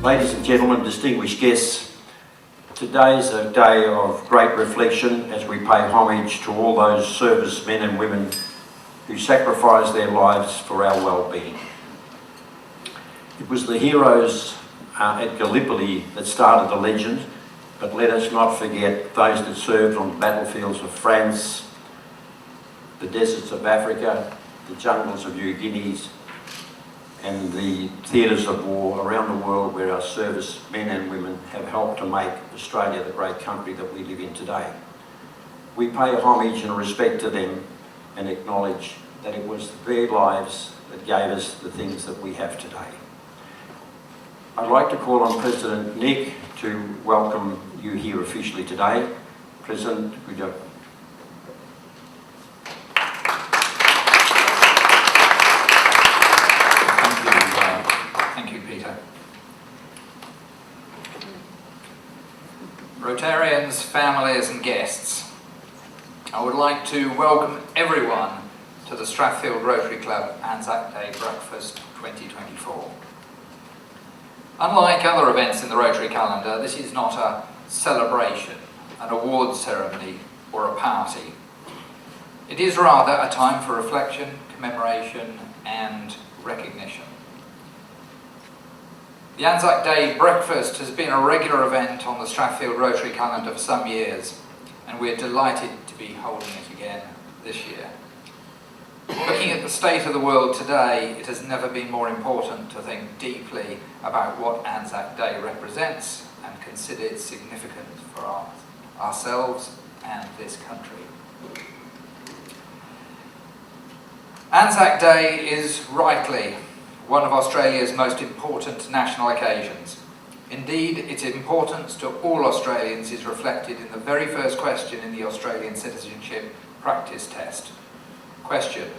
Ladies and gentlemen, distinguished guests, today is a day of great reflection as we pay homage to all those servicemen and women who sacrificed their lives for our well-being. It was the heroes at Gallipoli that started the legend, but let us not forget those that served on the battlefields of France, the deserts of Africa, the jungles of New Guinea, and the theatres of war around the world where our servicemen and women have helped to make Australia the great country that we live in today. We pay homage and respect to them and acknowledge that it was their lives that gave us the things that we have today. I'd like to call on President Nick to welcome you here officially today. President, could you... Rotarians, families and guests, I would like to welcome everyone to the Strathfield Rotary Club ANZAC Day Breakfast 2024. Unlike other events in the Rotary calendar, this is not a celebration, an awards ceremony or a party. It is rather a time for reflection, commemoration and recognition. The ANZAC Day Breakfast has been a regular event on the Strathfield Rotary calendar for some years, and we're delighted to be holding it again this year. Looking at the state of the world today, it has never been more important to think deeply about what ANZAC Day represents and consider its significance for ourselves and this country. ANZAC Day is rightly one of Australia's most important national occasions. Indeed, its importance to all Australians is reflected in the very first question in the Australian Citizenship Practice Test. Question: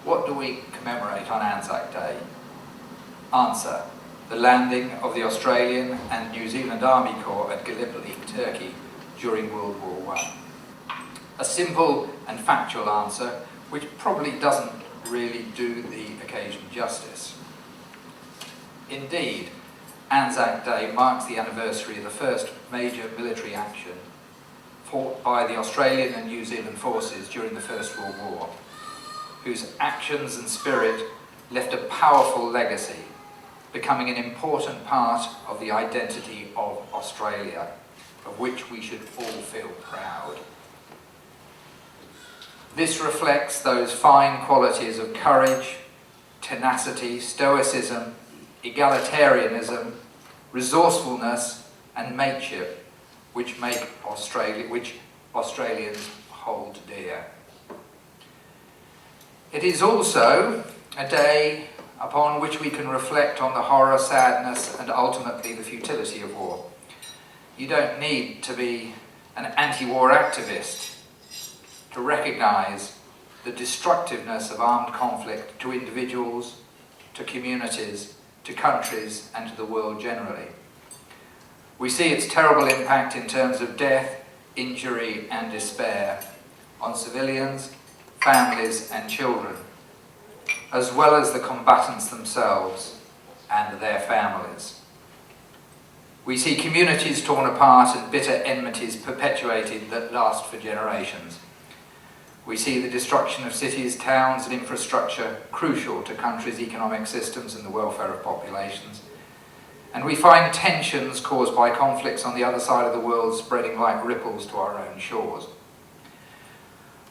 what do we commemorate on ANZAC Day? Answer: the landing of the Australian and New Zealand Army Corps at Gallipoli, Turkey, during World War I. A simple and factual answer, which probably doesn't really do the occasion justice. Indeed, ANZAC Day marks the anniversary of the first major military action fought by the Australian and New Zealand forces during the First World War, whose actions and spirit left a powerful legacy, becoming an important part of the identity of Australia, of which we should all feel proud. This reflects those fine qualities of courage, tenacity, stoicism, egalitarianism, resourcefulness and mateship which Australians hold dear. It is also a day upon which we can reflect on the horror, sadness and ultimately the futility of war. You don't need to be an anti-war activist to recognise the destructiveness of armed conflict to individuals, to communities, to countries and to the world generally. We see its terrible impact in terms of death, injury and despair on civilians, families and children, as well as the combatants themselves and their families. We see communities torn apart and bitter enmities perpetuated that last for generations. We see the destruction of cities, towns and infrastructure crucial to countries' economic systems and the welfare of populations. And we find tensions caused by conflicts on the other side of the world spreading like ripples to our own shores.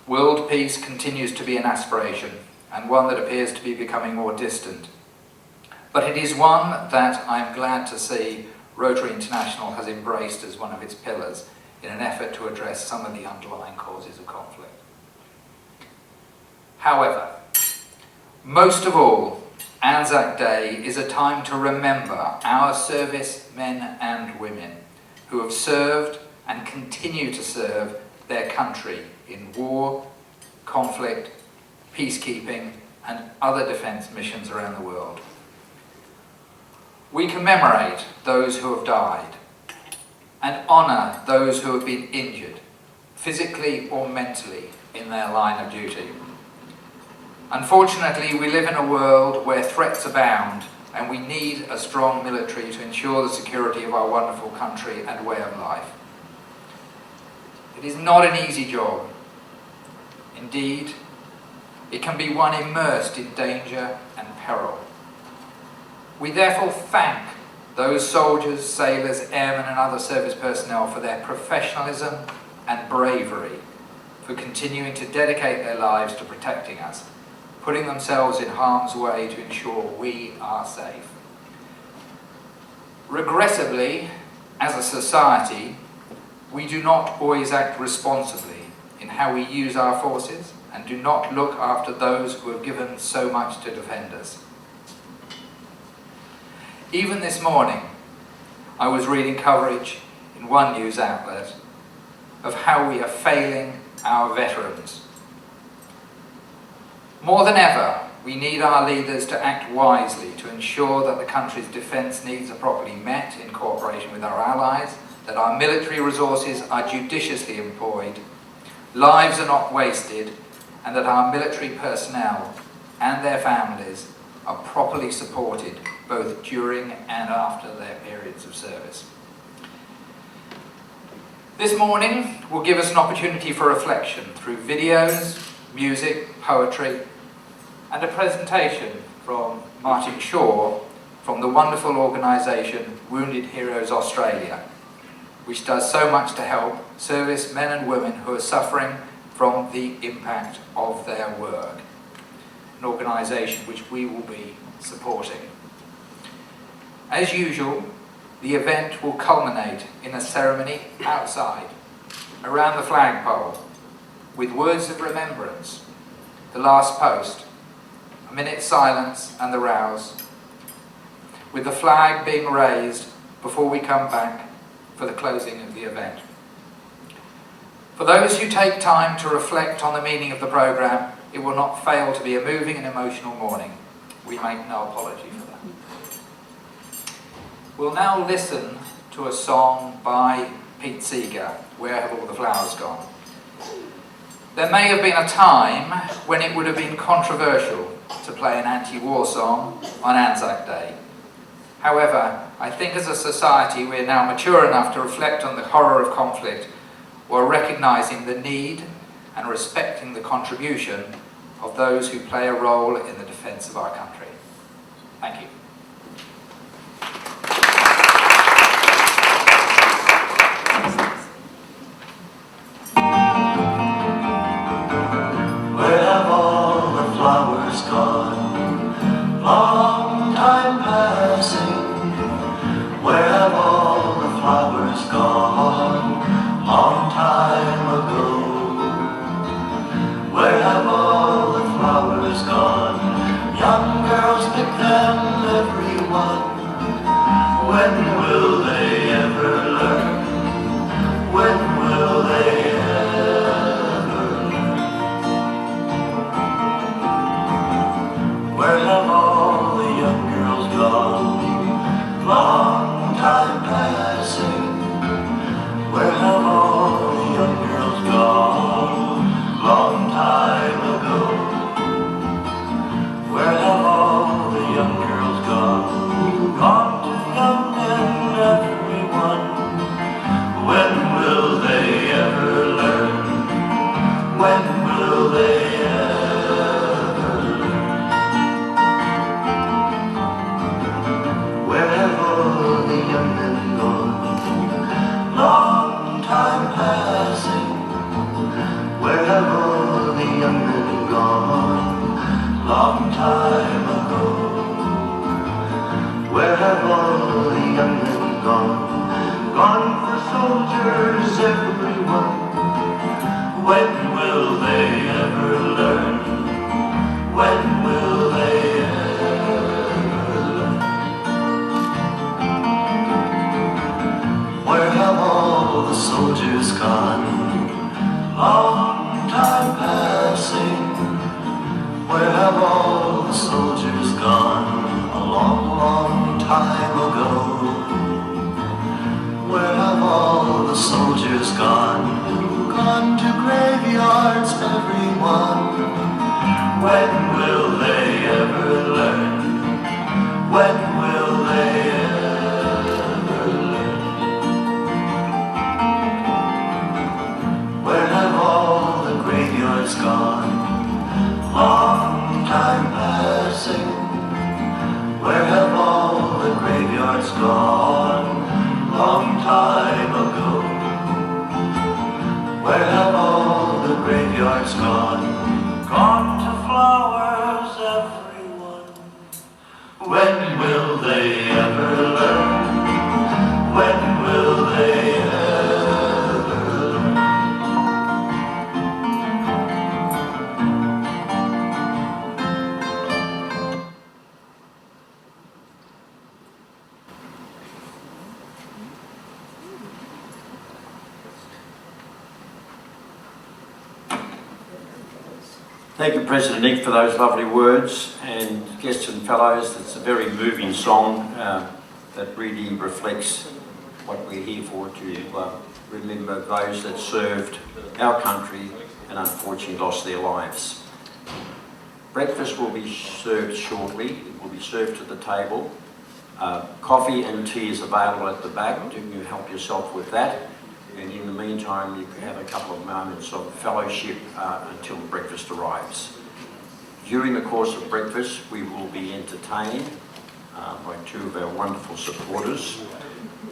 World peace continues to be an aspiration, and one that appears to be becoming more distant. But it is one that I'm glad to see Rotary International has embraced as one of its pillars in an effort to address some of the underlying causes of conflict. However, most of all, ANZAC Day is a time to remember our servicemen and women who have served and continue to serve their country in war, conflict, peacekeeping and other defence missions around the world. We commemorate those who have died and honour those who have been injured, physically or mentally, in their line of duty. Unfortunately, we live in a world where threats abound and we need a strong military to ensure the security of our wonderful country and way of life. It is not an easy job. Indeed, it can be one immersed in danger and peril. We therefore thank those soldiers, sailors, airmen and other service personnel for their professionalism and bravery, for continuing to dedicate their lives to protecting us, putting themselves in harm's way to ensure we are safe. Regrettably, as a society, we do not always act responsibly in how we use our forces and do not look after those who have given so much to defend us. Even this morning, I was reading coverage in one news outlet of how we are failing our veterans. More than ever, we need our leaders to act wisely to ensure that the country's defence needs are properly met in cooperation with our allies, that our military resources are judiciously employed, lives are not wasted, and that our military personnel and their families are properly supported both during and after their periods of service. This morning will give us an opportunity for reflection through videos, music, poetry, and a presentation from Martin Shaw from the wonderful organisation Wounded Heroes Australia, which does so much to help service men and women who are suffering from the impact of their work, an organisation which we will be supporting. As usual, the event will culminate in a ceremony outside, around the flagpole, with words of remembrance, the last post, a minute's silence and the rouse, with the flag being raised before we come back for the closing of the event. For those who take time to reflect on the meaning of the programme, it will not fail to be a moving and emotional morning. We make no apology for that. We'll now listen to a song by Pete Seeger, Where Have All the Flowers Gone? There may have been a time when it would have been controversial to play an anti-war song on Anzac Day. However, I think as a society we are now mature enough to reflect on the horror of conflict while recognising the need and respecting the contribution of those who play a role in the defence of our country. Thank you. Where have all the flowers gone? Long time passing. Where have all the flowers gone? Long time ago. Where have all the flowers gone? Young girls pick them, everyone. When will they ever learn? When will they ever learn? Where have all the young girls gone? Long time passing. Where have all the young girls gone? Long time ago. Where have all the young girls gone? Gone to young men, everyone. When will they ever learn? When will they ever learn? Where have all the young men gone? Long time passing. Where have all the young men gone? Long time ago. Where have all the young men gone? Gone for soldiers, everyone. When will they ever learn? When will they ever learn? Where have all the soldiers gone? Long time passing. Where have all the soldiers gone? A long, long time ago. Where have all the soldiers gone? Gone to graveyards, everyone. When will they ever learn? When ever learn? When will they ever learn? Thank you, President Nick, for those lovely words, and guests and fellows. It's a very moving song that really reflects what we're here for, to remember those that served our country and unfortunately lost their lives. Breakfast will be served shortly. It will be served to the table. Coffee and tea is available at the back. Do you help yourself with that? And in the meantime, you can have a couple of moments of fellowship until breakfast arrives. During the course of breakfast, we will be entertained by two of our wonderful supporters,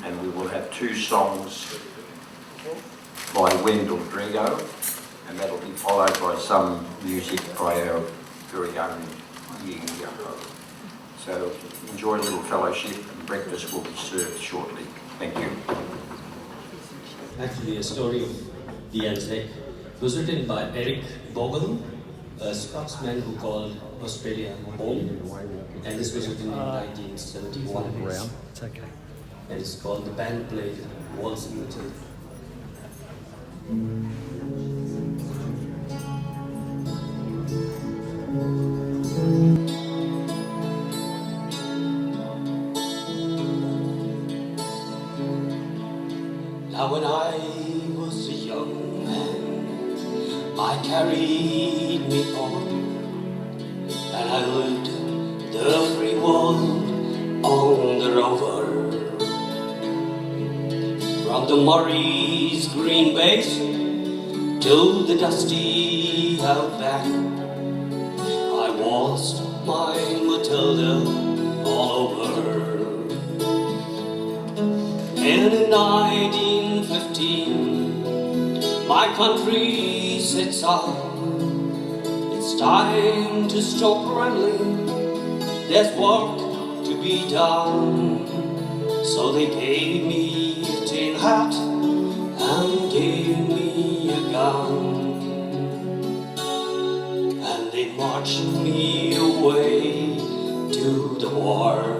and we will have two songs by Wendell Drigo, and that will be followed by some music by our very own Yi Yako. So enjoy a little fellowship, and breakfast will be served shortly. Thank you. Actually, a story of the ANZAC was written by Eric Bogle, a Scotsman who called Australia home, and this was written in 1971. It's okay. And it's called The Band Played Waltzing Matilda. Now when I was a young man, I carried me on, and I lived the free world on the rover. From the Murray's green base to the dusty outback, I waltzed my Matilda all over. And in 1915, my country sets out. It's time to stop rambling, there's work to be done. So they gave me a tin hat and gave me a gun, and they marched me away to the war.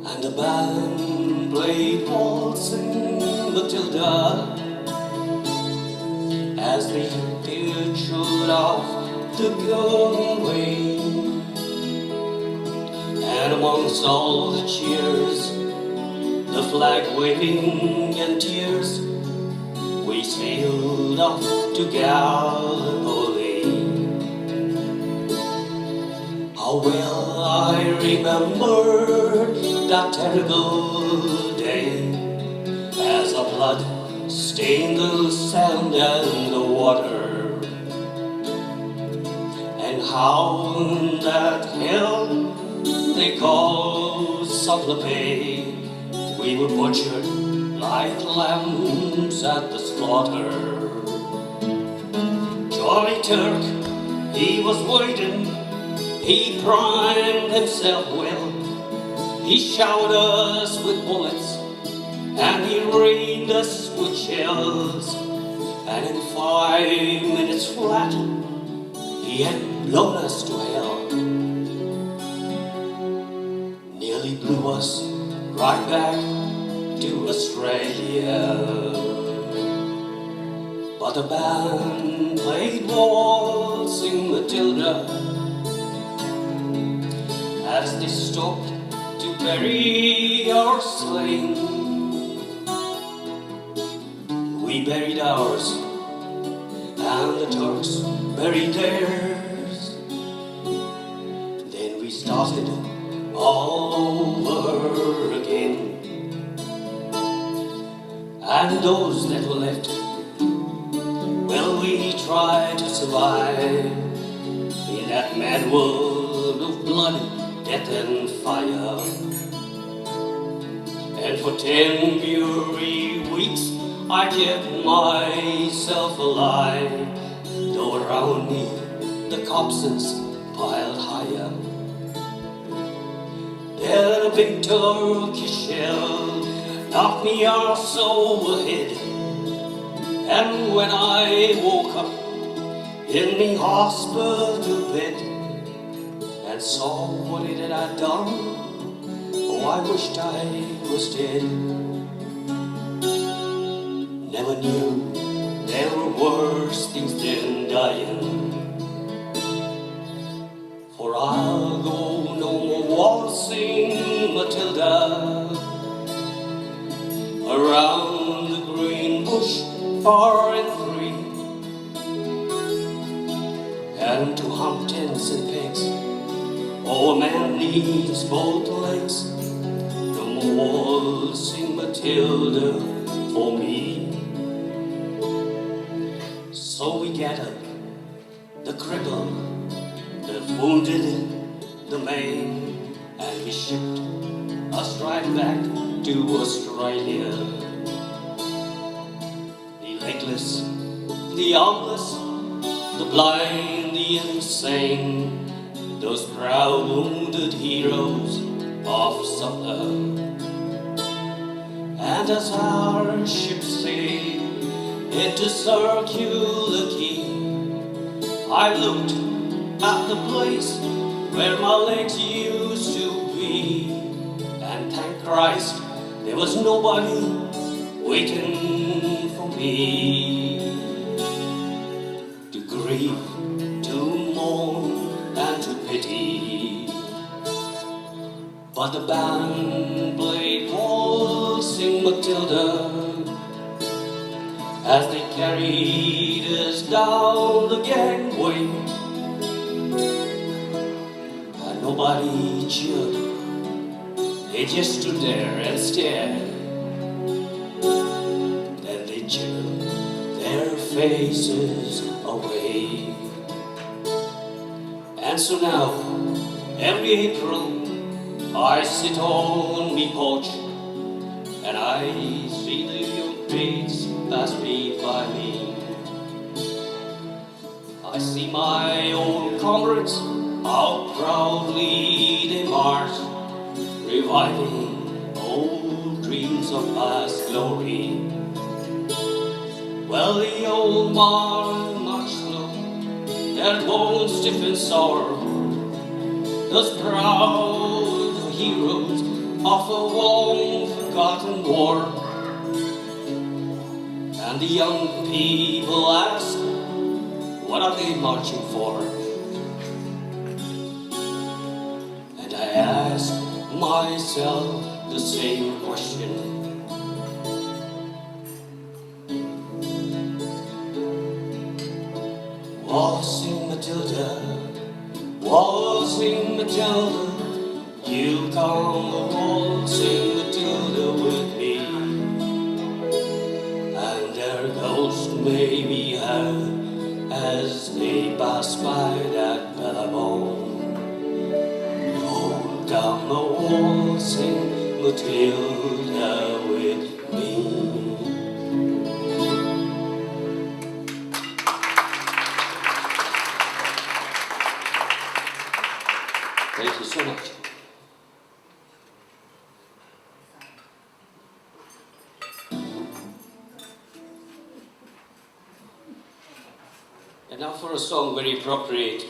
And the band played waltzing Matilda as they shoot off the gunway. And amongst all the cheers, the flag waving and tears, we sailed off to Gallipoli. How well I remember that terrible day, as the blood stained the sand and the water, and how in that hell they call Sublapay, we were butchered like lambs at the slaughter. Jolly Turk, he was waiting, he primed himself well, he showered us with bullets, and he rained us with shells, and in 5 minutes flat, he had blown us to hell. Nearly blew us right back to Australia. But the band played waltzing Matilda as they stopped to bury our slain. We buried ours, and the Turks buried theirs. Then we started all over again, and those that were left, well, we tried to survive in that mad world of blood, death and fire. And for 10 weary weeks I kept myself alive, though around me the corpses piled higher. Then a big Turkish shell knocked me arse overhead. And when I woke up in the hospital bed and saw what it had done, oh, I wished I was dead. Never knew there were worse things than dying. For I'll go no more waltzing Matilda around the green bush far and free, and to hump tents and pegs, oh, a man needs both legs. No more waltzing Matilda for me. So we gathered the cripple, the wounded, the maimed, and we shipped us right back to Australia. The legless, the armless, the blind, the insane, those proud wounded heroes of summer. And as our ship sailed into Circular Quay, I looked at the place where my legs used to be, and thank Christ there was nobody waiting for me. To grieve, to mourn, and to pity, but the band played waltzing Matilda as they carried us down the gangway, and nobody cheered. They just stood there and stared. Then they turned their faces away. And so now, every April, I sit on me porch and I see the young face pass me by me. I see my old comrades, how proudly they march, reviving old dreams of past glory. Well, the old man march slow, their bones stiff and sore, those proud heroes of a long forgotten war. And the young people ask, what are they marching for? And I ask myself the same question. Waltzing Matilda, waltzing Matilda, you come waltzing Matilda with me. And their ghost may be heard as they pass by that bellabone. Oh, come waltzing Matilda with me. Thank you so much. And now for a song very appropriate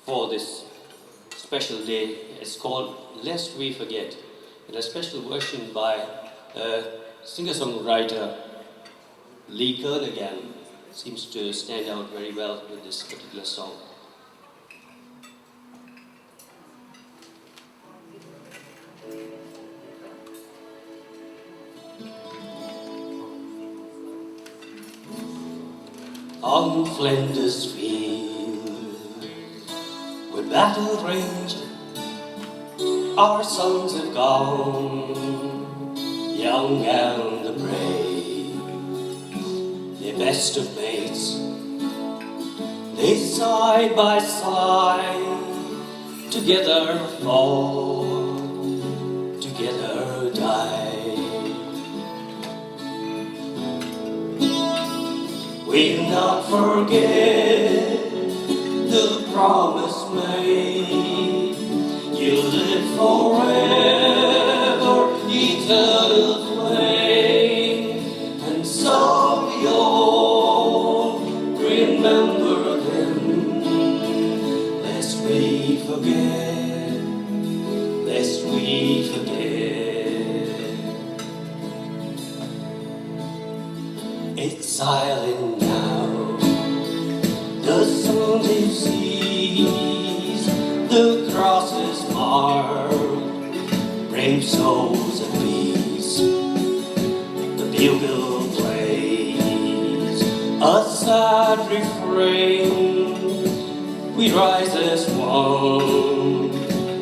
for this special day. It's called Lest We Forget, and a special version by singer-songwriter Lee Kernaghan. Seems to stand out very well with this particular song. On Flinders Field, with battle raged, our sons have gone, young and brave. They're best of mates, they side by side, together fall, together die. We'll not forget the promise made. you live forever, eternal flame, and so you'll remember them, lest we forget, lest we forget. It's silent now, the sun sees, the crosses marked, brave souls at peace. The bugle plays a sad refrain. We rise as one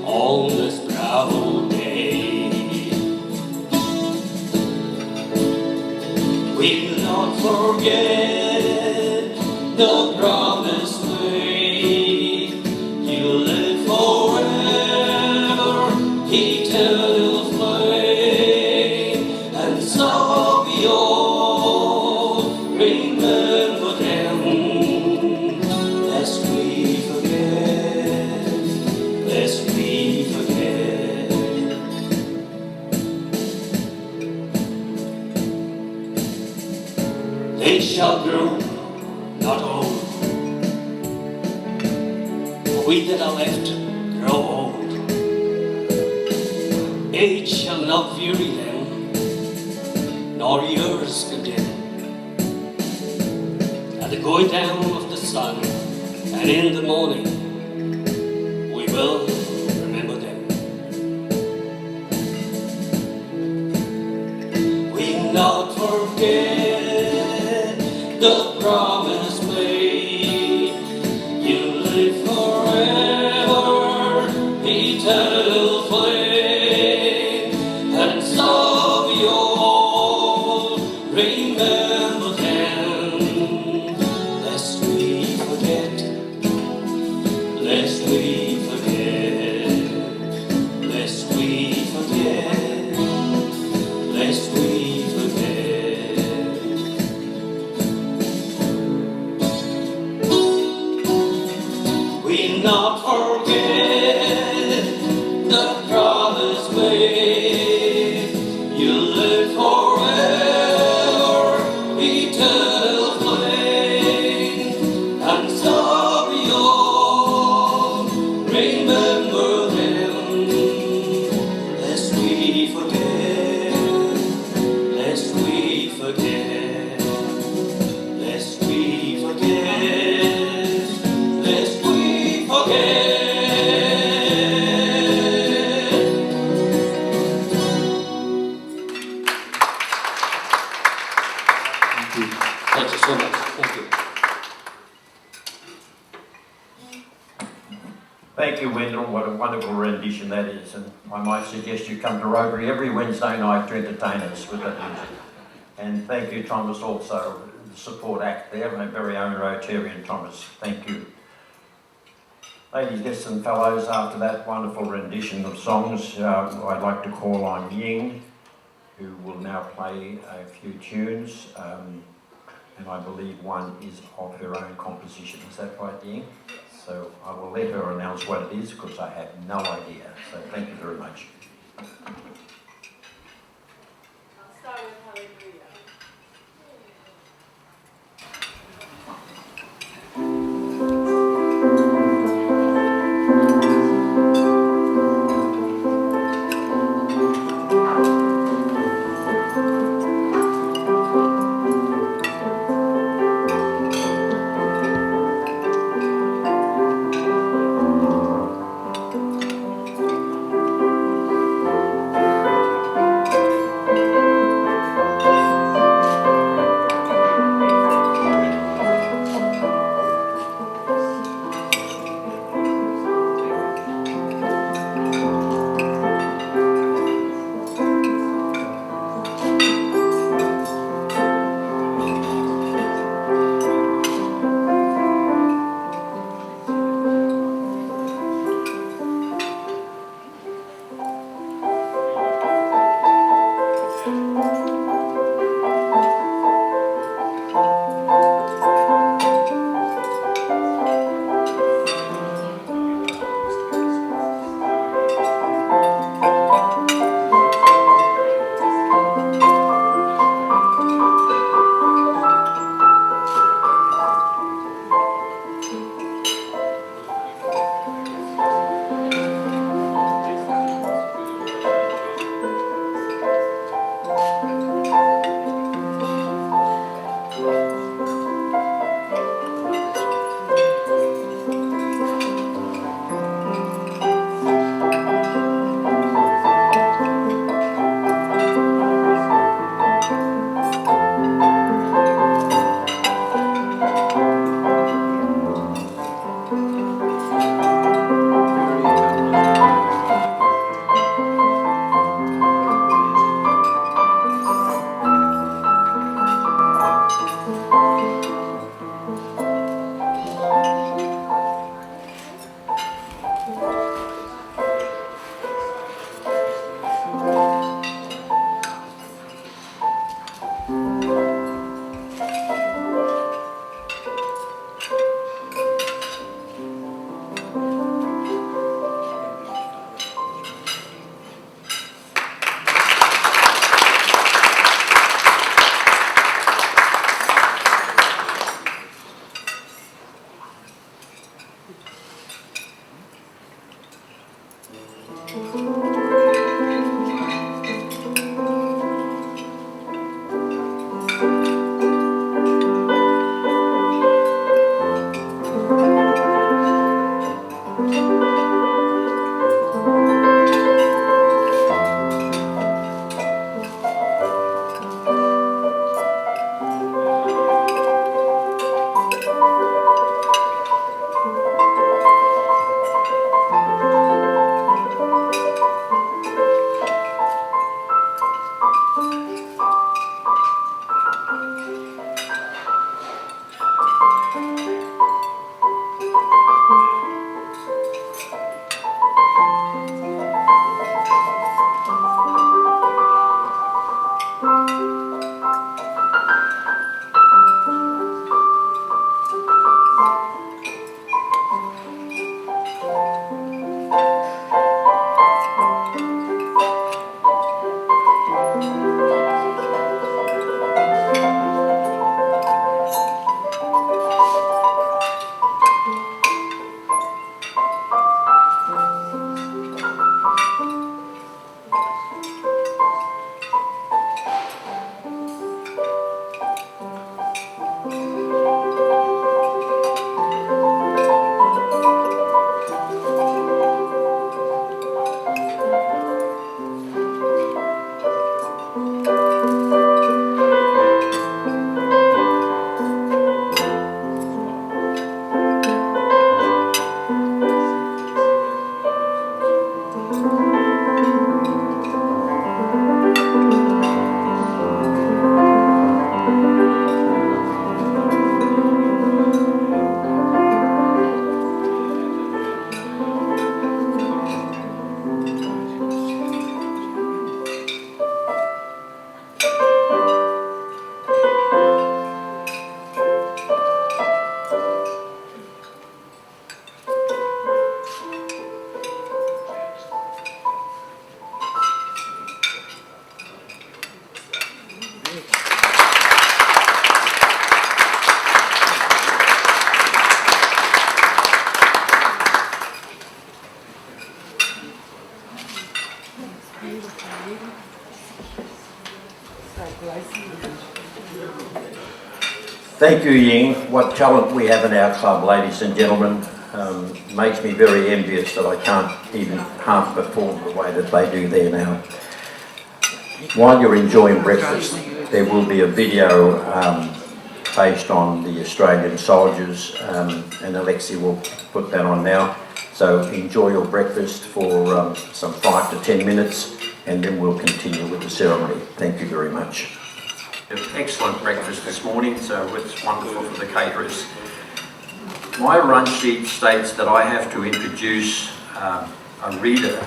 on this proud day. We'll not forget the promise made. You live forever, eternal flame, and so we all remember them, lest we forget, lest we forget. They shall grow not old, we that are left grow old. Age shall not weary them, nor years condemn. At the going down of the sun, and in the morning, we will remember them. We not forget the promise made. You live forever, eternal flame, and so we all remember them, lest we forget, lest we forget, lest we forget, lest we forget. We not forget the promise made. You live forever, eternal flame, and so we all remember them, lest we forget, lest we forget, lest we forget, lest we forget. Thank you so much. Thank you. Thank you, Wendell. What a wonderful rendition that is. And I might suggest you come to Rotary every Wednesday night to entertain us with that music. And thank you, Thomas, also, the support act there, my very own Rotarian Thomas. Thank you. Ladies, guests and fellows, after that wonderful rendition of songs, I'd like to call on Ying, who will now play a few tunes. And I believe one is of her own composition. Is that right, Ying? Yes. So I will let her announce what it is, because I have no idea. So thank you very much. I'll start with Hallelujah. Hallelujah. Thank you, Ying. What talent we have in our club, ladies and gentlemen. Makes me very envious that I can't even half perform the way that they do there now. While you're enjoying breakfast, there will be a video based on the Australian soldiers, and Alexi will put that on now. So enjoy your breakfast for some 5 to 10 minutes, and then we'll continue with the ceremony. Thank you very much. Excellent breakfast this morning, so it's wonderful for the caterers. My run sheet states that I have to introduce a reader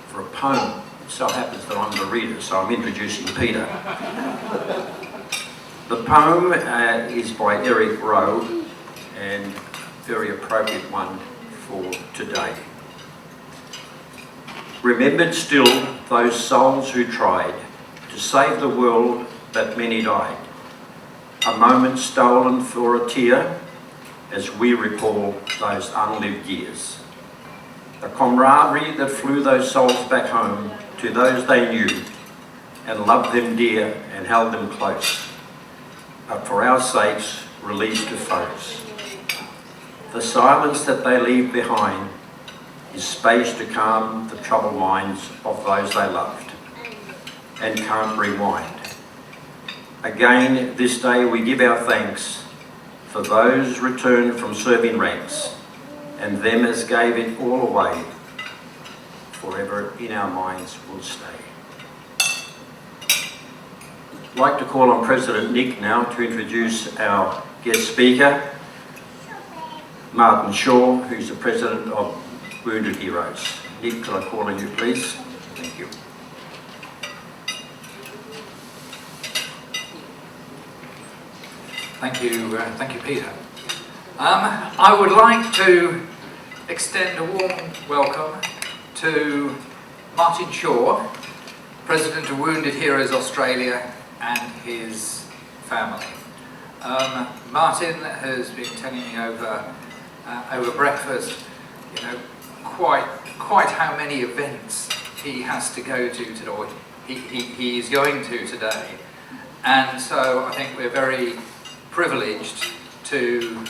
for a poem. It so happens that I'm the reader, so I'm introducing Peter. The poem is by Eric Rowe, and very appropriate one for today. Remembered still those souls who tried to save the world, but many died. A moment stolen for a tear as we recall those unlived years. The camaraderie that flew those souls back home to those they knew and loved them dear and held them close, but for our sakes released to foes. The silence that they leave behind is space to calm the troubled minds of those they loved and can't rewind. Again, this day we give our thanks for those returned from serving ranks, and them as gave it all away, forever in our minds will stay. I'd like to call on President Nick now to introduce our guest speaker, Martin Shaw, who's the President of Wounded Heroes. Nick, could I call on you, please? Thank you. Thank you, Peter. I would like to extend a warm welcome to Martin Shaw, President of Wounded Heroes Australia, and his family. Martin has been telling me over breakfast, quite how many events he has to go to today, or he is going to today, and so I think we're very privileged to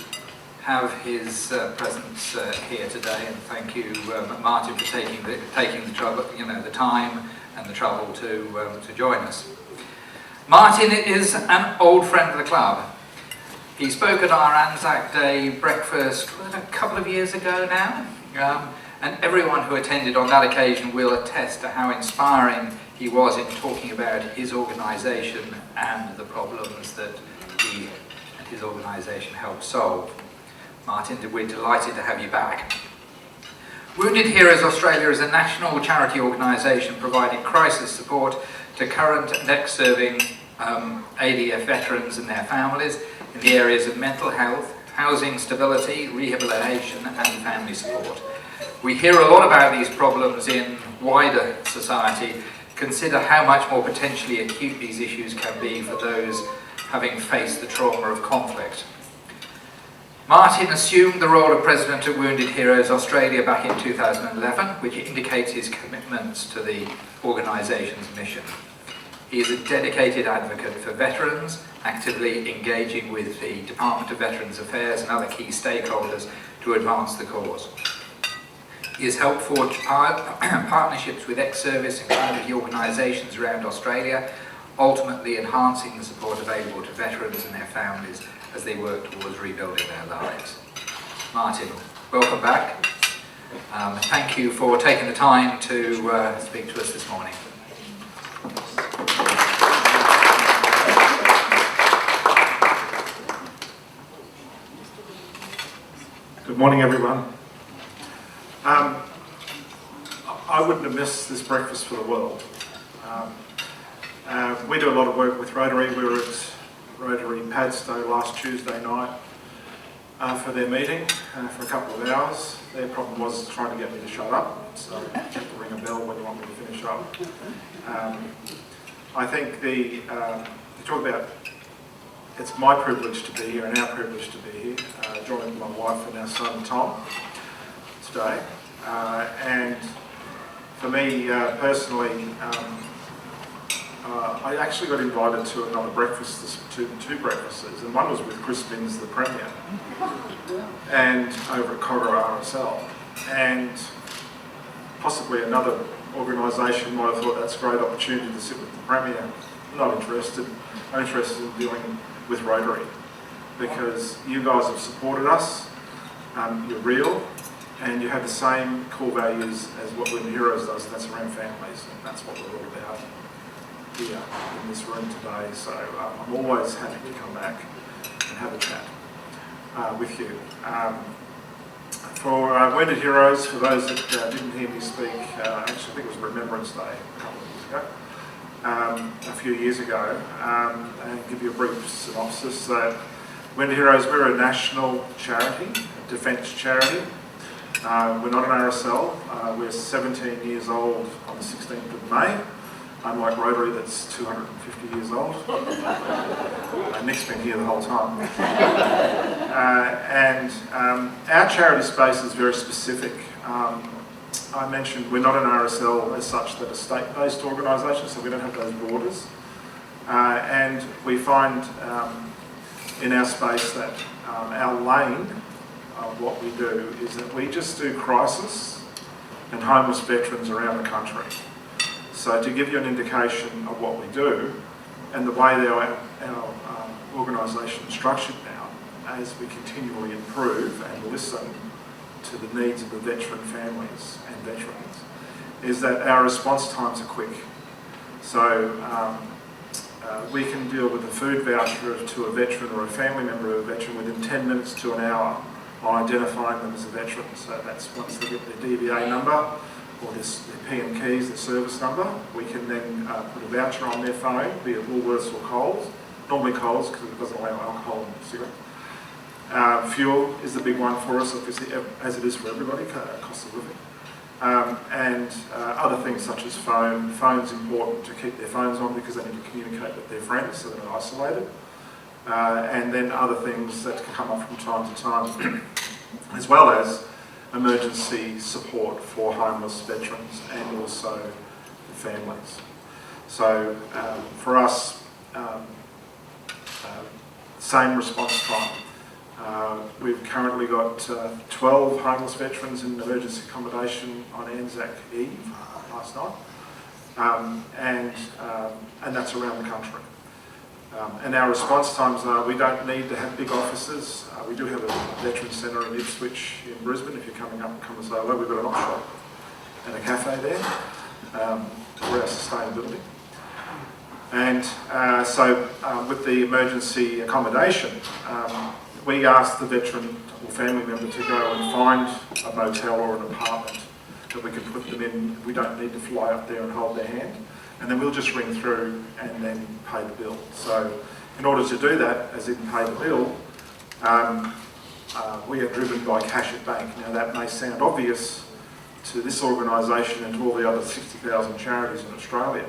have his presence here today, and thank you, Martin, for taking the trouble, the time and the trouble to join us. Martin is an old friend of the club. He spoke at our ANZAC Day breakfast a couple of years ago now, and everyone who attended on that occasion will attest to how inspiring he was in talking about his organisation and the problems that he and his organisation helped solve. Martin, we're delighted to have you back. Wounded Heroes Australia is a national charity organisation providing crisis support to current and ex-serving ADF veterans and their families in the areas of mental health, housing stability, rehabilitation and family support. We hear a lot about these problems in wider society. Consider how much more potentially acute these issues can be for those having faced the trauma of conflict. Martin assumed the role of President of Wounded Heroes Australia back in 2011, which indicates his commitments to the organisation's mission. He is a dedicated advocate for veterans, actively engaging with the Department of Veterans Affairs and other key stakeholders to advance the cause. He has helped forge partnerships with ex-service and community organisations around Australia, ultimately enhancing the support available to veterans and their families as they work towards rebuilding their lives. Martin, welcome back. Thank you for taking the time to speak to us this morning. Good morning, everyone. I wouldn't have missed this breakfast for the world. We do a lot of work with Rotary. We were at Rotary Padstow last Tuesday night for their meeting for a couple of hours. Their problem was trying to get me to shut up, so you have to ring a bell when you want me to finish up. I think to talk about, it's my privilege to be here and our privilege to be here, joining my wife and our son Tom today. And for me personally, I actually got invited to another breakfast, two breakfasts, and one was with Chris Binns, the Premier, and over at Cogger RSL, and possibly another organisation might have thought that's a great opportunity to sit with the Premier. Not interested. I'm interested in dealing with Rotary because you guys have supported us, you're real, and you have the same core values as what Women Heroes does, and that's around families, and that's what we're all about here in this room today. So I'm always happy to come back and have a chat with you. For Wounded Heroes, for those that didn't hear me speak, actually I think it was Remembrance Day a couple of years ago, a few years ago, and give you a brief synopsis that Wounded Heroes, we're a national charity, a defence charity. We're not an RSL, we're 17 years old on the 16th of May, unlike Rotary that's 250 years old. Nick's been here the whole time. And our charity space is very specific. I mentioned we're not an RSL as such, that a state-based organisation, so we don't have those borders. And we find in our space that our lane of what we do is that we just do crisis and homeless veterans around the country. So to give you an indication of what we do and the way our organisation is structured now, as we continually improve and listen to the needs of the veteran families and veterans, is that our response times are quick. So we can deal with a food voucher to a veteran or a family member of a veteran within 10 minutes to an hour on identifying them as a veteran. So that's once they get their DVA number or their PM keys, their service number, we can then put a voucher on their phone, be it Woolworths or Coles, normally Coles because it doesn't allow alcohol and cigarettes. Fuel is the big one for us, obviously, as it is for everybody, cost of living. And other things such as phone. Phone's important to keep their phones on because they need to communicate with their friends so they're not isolated. And then other things that can come up from time to time, as well as emergency support for homeless veterans and also the families. So for us, same response time. We've currently got 12 homeless veterans in emergency accommodation on ANZAC Eve last night, and that's around the country. And our response times are, we don't need to have big offices. We do have a veteran centre in Ipswich in Brisbane. If you're coming up Commissar, we've got an op shop and a cafe there for our sustainability. And so with the emergency accommodation, we ask the veteran or family member to go and find a motel or an apartment that we can put them in. We don't need to fly up there and hold their hand. And then we'll just ring through and then pay the bill. So in order to do that, as in pay the bill, we are driven by cash at bank. Now that may sound obvious to this organisation and to all the other 60,000 charities in Australia.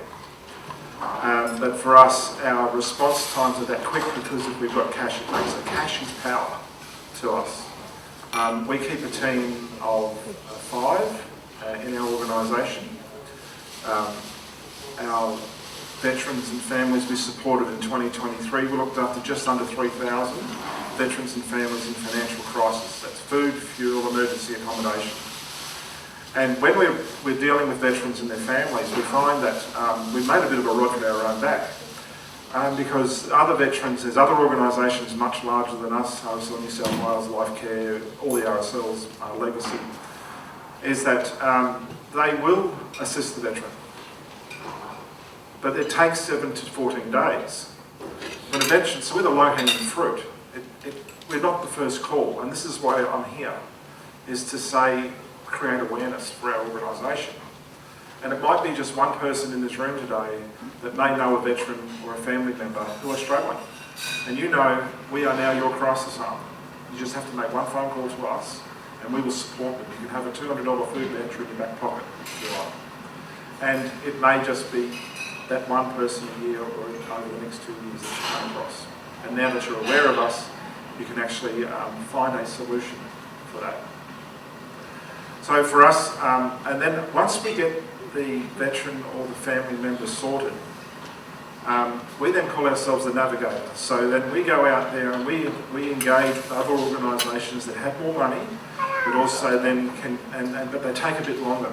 But for us, our response times are that quick because we've got cash at bank. So cash is power to us. We keep a team of 5 in our organisation. Our veterans and families we supported in 2023, we looked after just under 3,000 veterans and families in financial crisis. That's food, fuel, emergency accommodation. And when we're dealing with veterans and their families, we find that we've made a bit of a rod for our own back. Because other veterans, there's other organisations much larger than us, RSL New South Wales, Life Care, all the RSL's legacy, is that they will assist the veteran. But it takes 7 to 14 days. When a veteran, so we're the low-hanging fruit. We're not the first call, and this is why I'm here, is to say, create awareness for our organisation. And it might be just one person in this room today that may know a veteran or a family member who are struggling. And you know, we are now your crisis arm. You just have to make one phone call to us, and we will support them. You can have a $200 food voucher in your back pocket, if you like. And it may just be that one person a year or over the next 2 years that you come across. And now that you're aware of us, you can actually find a solution for that. So for us, and then once we get the veteran or the family member sorted, We then call ourselves the navigator. So then we go out there and we engage with other organisations that have more money, but also then but they take a bit longer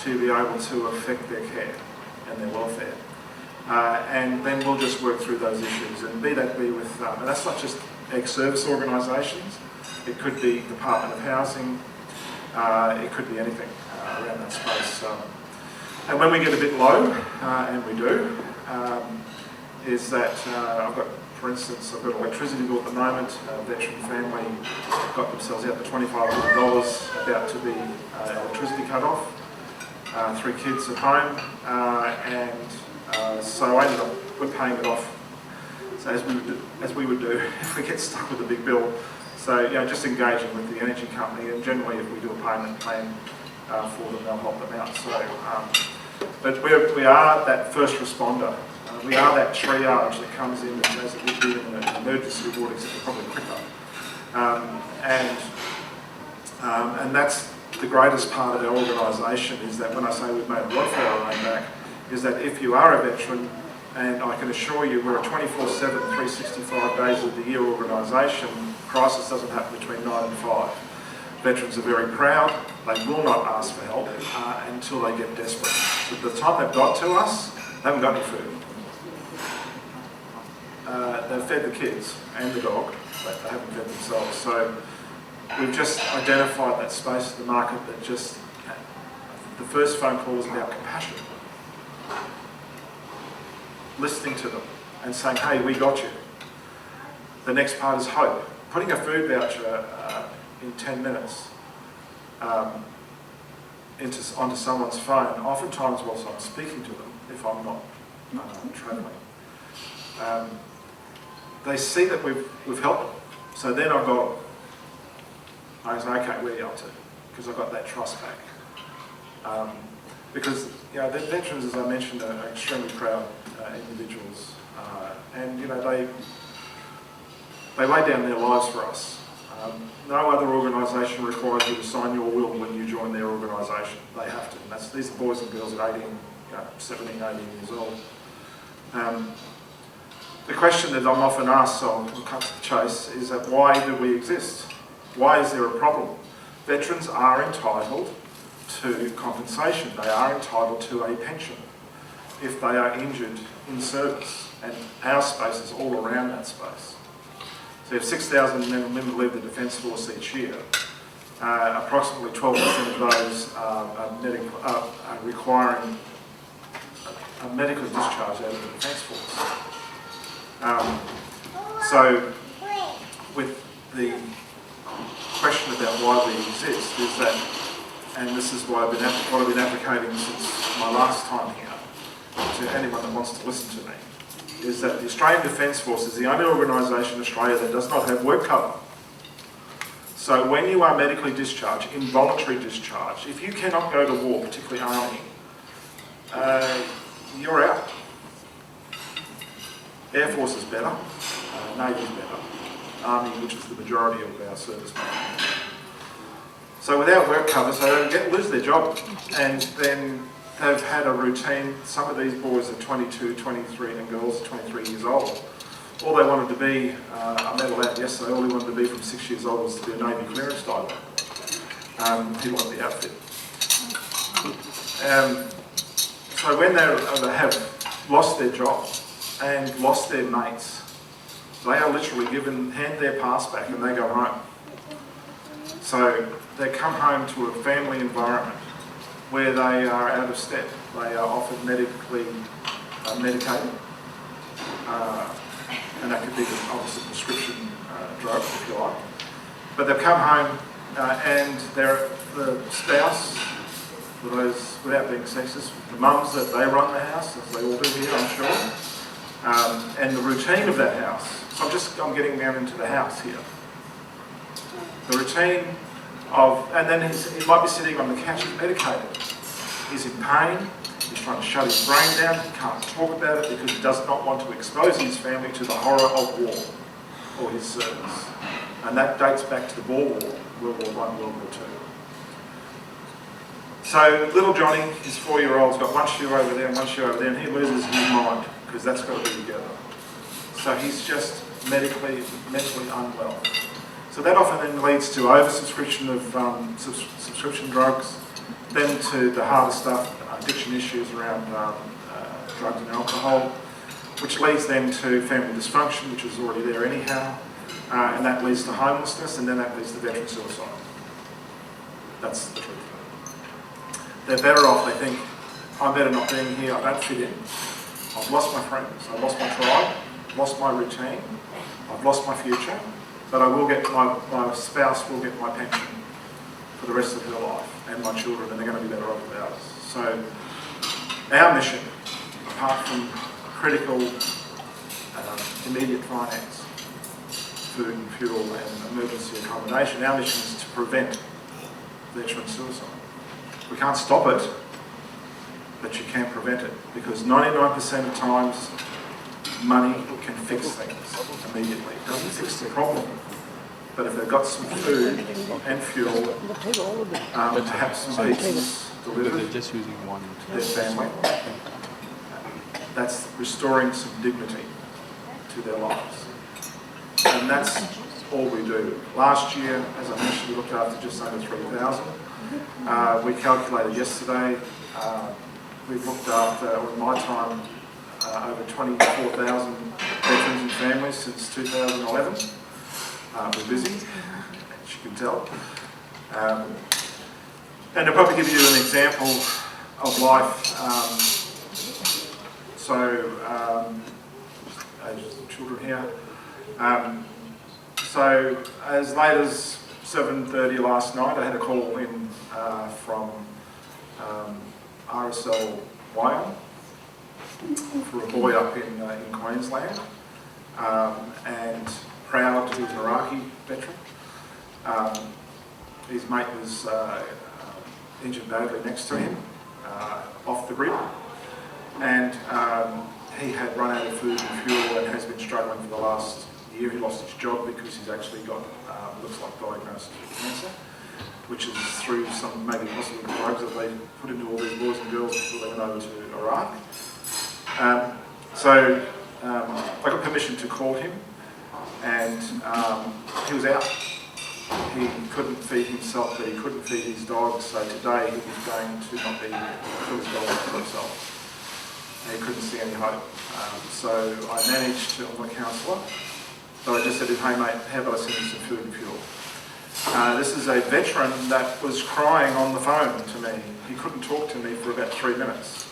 to be able to affect their care and their welfare. And then we'll just work through those issues, and be with, and that's not just ex-service organisations, it could be Department of Housing, it could be anything around that space. And when we get a bit low, and we do, is that I've got, for instance, I've got an electricity bill at the moment. A veteran family got themselves out the $2,500 about to be electricity cut off. 3 kids at home, so I ended up, we're paying it off. So as we would do if we get stuck with a big bill. So just engaging with the energy company, and generally if we do a payment plan for them, they'll help them out. So, but we are that first responder. We are that triage that comes in as it would be in an emergency ward, except probably quicker. And that's the greatest part of our organisation, is that when I say we've made a lot for our own back, is that if you are a veteran, and I can assure you we're a 24/7, 365 days of the year organisation, crisis doesn't happen between 9 and 5. Veterans are very proud. They will not ask for help until they get desperate. So the time they've got to us, they haven't got any food. They've fed the kids and the dog, but they haven't fed themselves. So we've just identified that space of the market that just, the first phone call was about compassion. Listening to them and saying, hey, we got you. The next part is hope. Putting a food voucher in 10 minutes onto someone's phone, oftentimes whilst I'm speaking to them, if I'm not travelling, they see that we've helped them. So then I've got, I say, okay, where are you up to? Because I've got that trust back. Because the veterans, as I mentioned, are extremely proud individuals, and they lay down their lives for us. No other organisation requires you to sign your will when you join their organisation. They have to. And these are boys and girls at 18, 17, 18 years old. The question that I'm often asked, so I'll cut to the chase, is that why do we exist? Why is there a problem? Veterans are entitled to compensation. They are entitled to a pension if they are injured in service, and our space is all around that space. So if 6,000 men and women leave the Defence Force each year, approximately 12% of those are requiring a medical discharge out of the Defence Force. So with the question about why we exist is that, and this is why what I've been advocating since my last time here, to anyone that wants to listen to me, is that the Australian Defence Force is the only organisation in Australia that does not have work cover. So when you are medically discharged, involuntary discharge, if you cannot go to war, particularly Army, you're out. Air Force is better, Navy is better, Army, which is the majority of our servicemen. So without work cover, so they lose their job, and then they've had a routine. Some of these boys are 22, 23, and girls are 23 years old. All they wanted to be, I met a lad yesterday, all he wanted to be from 6 years old was to be a Navy clearance diver. He wanted the outfit. So when they have lost their job and lost their mates, they are literally hand their pass back and they go home. So they come home to a family environment where they are out of step. They are often medically medicated, and that could be obviously prescription drugs, if you like. But they've come home and the spouse, for those without being sexist, the mums, that they run the house, as they all do here, I'm sure, and the routine of that house. So I'm getting down into the house here. The routine of, and then he might be sitting on the couch, he's medicated. He's in pain, he's trying to shut his brain down, he can't talk about it because he does not want to expose his family to the horror of war or his service. And that dates back to the Boer War, World War I, World War II. So little Johnny, his 4-year-old's got one shoe over there and one shoe over there, and he loses his mind because that's got to be together. So he's just mentally unwell. So that often then leads to oversubscription of subscription drugs, then to the harder stuff, addiction issues around drugs and alcohol, which leads then to family dysfunction, which is already there anyhow, and that leads to homelessness, and then that leads to veteran suicide. That's the truth. They're better off, they think, I'm better not being here, I don't fit in. I've lost my friends, I've lost my tribe, I've lost my routine, I've lost my future, but I will get, my spouse will get my pension for the rest of her life, and my children, and they're going to be better off without us. So our mission, apart from critical immediate finance, food and fuel and emergency accommodation, our mission is to prevent veteran suicide. We can't stop it, but you can prevent it, because 99% of times money can fix things immediately. It doesn't fix the problem, but if they've got some food and fuel, perhaps some pizzas delivered just using one to their family, that's restoring some dignity to their lives. And that's all we do. Last year, as I mentioned, we looked after just under 3,000. We calculated yesterday, we've looked after, in my time, over 24,000 veterans and families since 2011. We're busy, as you can tell. And I'll probably give you an example of life. Children here. So as late as 7:30 last night, I had a call in from RSL Wyong for a boy up in Queensland, and proud, he was an Iraqi veteran. His mate was injured badly next to him, off the grid, and he had run out of food and fuel and has been struggling for the last year. He lost his job because he's actually got, looks like diagnosis with cancer, which is through some maybe possible drugs that they put into all these boys and girls before they went over to Iraq. So I got permission to call him, and he was out. He couldn't feed himself, but he couldn't feed his dogs, so today he was going to not be fill his dog for himself. He couldn't see any hope. So I managed to, I'm a counsellor, so I just said to him, hey mate, how about I send you some food and fuel? This is a veteran that was crying on the phone to me. He couldn't talk to me for about 3 minutes.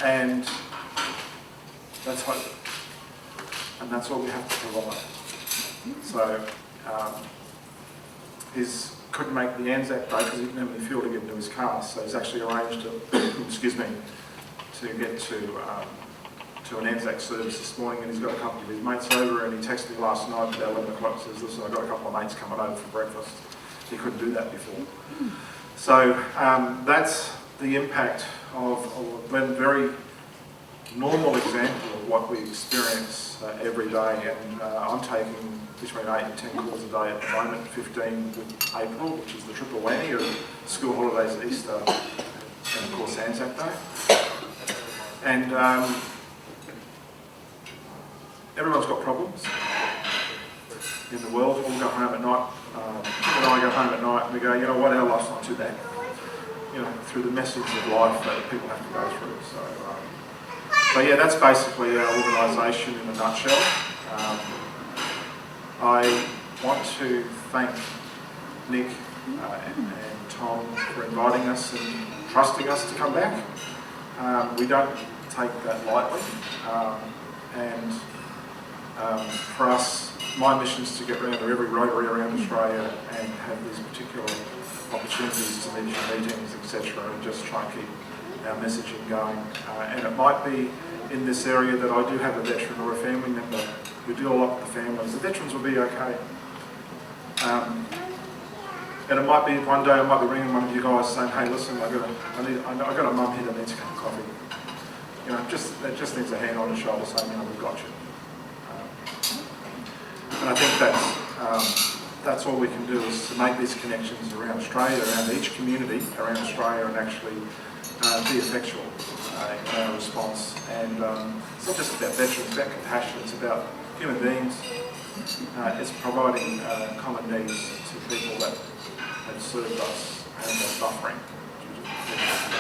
And that's hope. And that's all we have to provide. So he couldn't make the ANZAC day because he didn't have any fuel to get into his car. So he's actually arranged to, excuse me, to get to an ANZAC service this morning, and he's got a couple of his mates over, and he texted me last night about 11 o'clock, says, listen, I've got a couple of mates coming over for breakfast. He couldn't do that before. So that's the impact of a very normal example of what we experience every day, and I'm taking between 8 and 10 calls a day at the moment, 15 with April, which is the triple whammy of school holidays, Easter, and of course ANZAC Day. And everyone's got problems in the world. We'll go home at night, Tim and I go home at night and we go, you know what, our life's not too bad. You know, through the message of life that people have to go through. So yeah, that's basically our organisation in a nutshell. I want to thank Nick and Tom for inviting us and trusting us to come back. We don't take that lightly, and for us, my mission is to get around to every Rotary around Australia and have these particular opportunities to meetings, etc., and just try and keep our messaging going. And it might be in this area that I do have a veteran or a family member. We do a lot with the families. The veterans will be okay. And it might be one day I might be ringing one of you guys saying, hey, listen, I got a mum here that needs a cup of coffee. You know, it just needs a hand on the shoulder saying, you know, we've got you. And I think that's that's all we can do, is to make these connections around Australia, around each community around Australia, and actually be effectual in our response. And it's not just about veterans, it's about compassion, it's about human beings. It's providing common needs to people that have served us and are suffering due to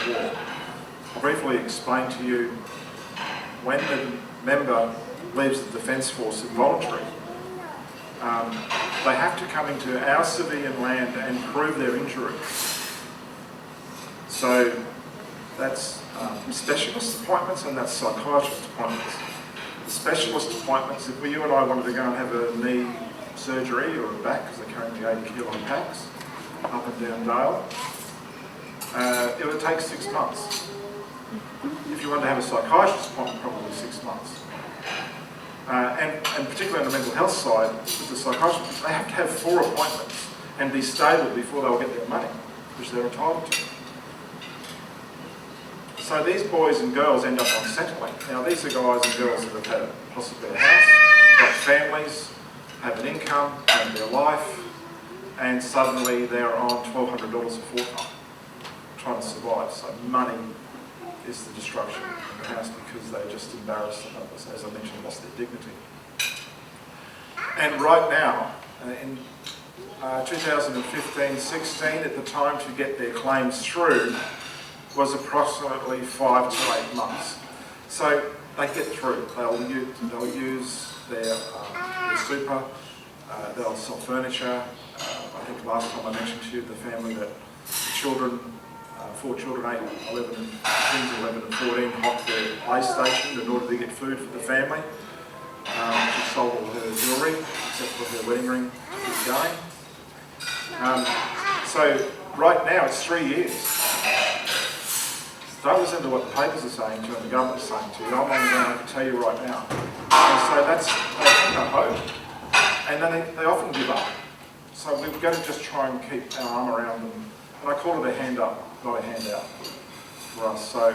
the war. I'll briefly explain to you, when the member leaves the Defence Force in voluntary, they have to come into our civilian land and prove their injury. So that's specialist appointments and that's psychiatrist appointments. The specialist appointments, if you and I wanted to go and have a knee surgery or a back, because they're carrying the 80 kilo packs up and down Dale, it would take 6 months. If you wanted to have a psychiatrist appointment, probably 6 months. And particularly on the mental health side, with the psychiatrist, they have to have 4 appointments and be stable before they'll get their money, which they're entitled to. So these boys and girls end up on Centrelink. Now these are guys and girls that have had possibly a house, got families, have an income, have their life, and suddenly they're on $1,200 a fortnight, trying to survive. So money is the destruction of the house because they're just embarrassed and, as I mentioned, lost their dignity. And right now, in 2015-16, at the time to get their claims through, was approximately 5 to 8 months. So they get through. They'll use their super, they'll sell furniture. I think last time I mentioned to you the family that the children, 4 children, 8, 11, teens 11 and 14, hopped their PlayStation in order to get food for the family. She sold all her jewellery, except for her wedding ring, to keep going. So right now it's 3 years. Don't listen to what the papers are saying to you and the government is saying to you. I'm only going to tell you right now. And so they have no hope. And then they often give up. So we've got to just try and keep our arm around them. And I call it a hand up, not a handout for us. So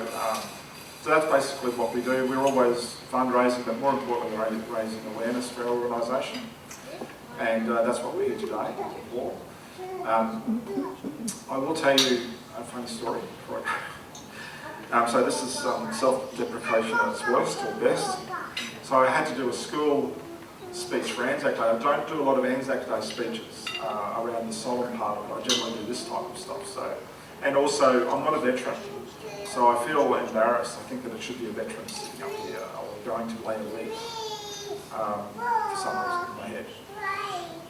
that's basically what we do. We're always fundraising, but more importantly, we're raising awareness for our organisation. And that's what we're here today for. I will tell you a funny story before I go. So this is self-deprecation at its worst or best. So I had to do a school speech for ANZAC Day. I don't do a lot of ANZAC Day speeches around the solemn part of it. I generally do this type of stuff. So, and also, I'm not a veteran, so I feel embarrassed. I think that it should be a veteran sitting up here or going to lay a wreath for some reason in my head.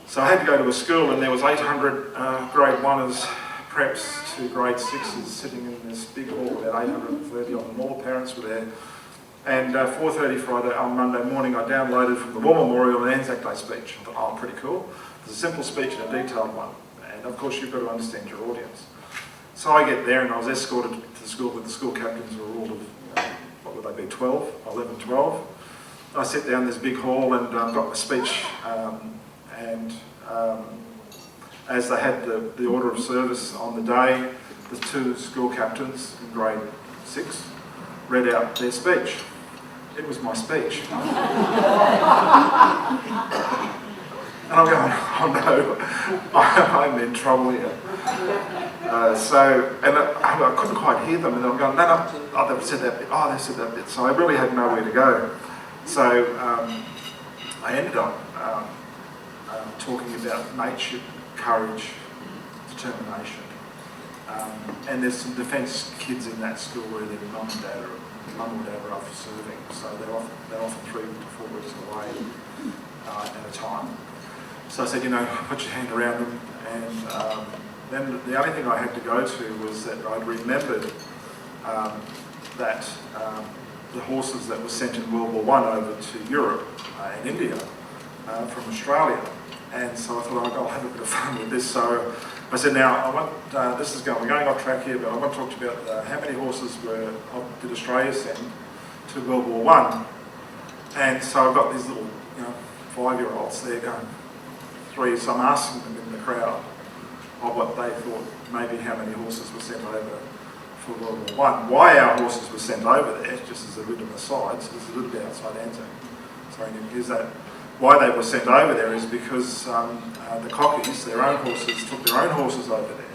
So I had to go to a school, and there was 800 grade 1ers, preps to grade 6s sitting in this big hall, about 830 of them. All the parents were there. And 4:30 Friday on Monday morning, I downloaded from the War Memorial an ANZAC Day speech. I thought, oh, pretty cool. There's a simple speech and a detailed one. And of course, you've got to understand your audience. So I get there, and I was escorted to the school with the school captains who were all of, what would they be, 11, 12. I sit down in this big hall and I've got my speech, as they had the order of service on the day, the 2 school captains in grade 6 read out their speech. It was my speech. And I'm going, oh no, I'm in trouble here. And I couldn't quite hear them, and I'm going, no, oh, they've said that bit, oh, they said that bit. So I really had nowhere to go. So I ended up talking about mateship, courage, determination. And there's some defence kids in that school where their mum and dad are up for serving, so they're often 3 to 4 weeks away at a time. So I said, put your hand around them, and then the only thing I had to go to was that I'd remembered that the horses that were sent in World War I over to Europe and India from Australia. And so I thought, I'll have a bit of fun with this. So I said, now, we're going off track here, but I want to talk to you about how many horses did Australia send to World War I. And so I've got these little, 5-year-olds there going, 3, so I'm asking them in the crowd of what they thought, maybe how many horses were sent over for World War I. Why our horses were sent over there, just as a bit of an aside, so there's a little bit outside ANZAC. Sorry, you didn't use that. why they were sent over there is because the cockies, their own horses, took their own horses over there,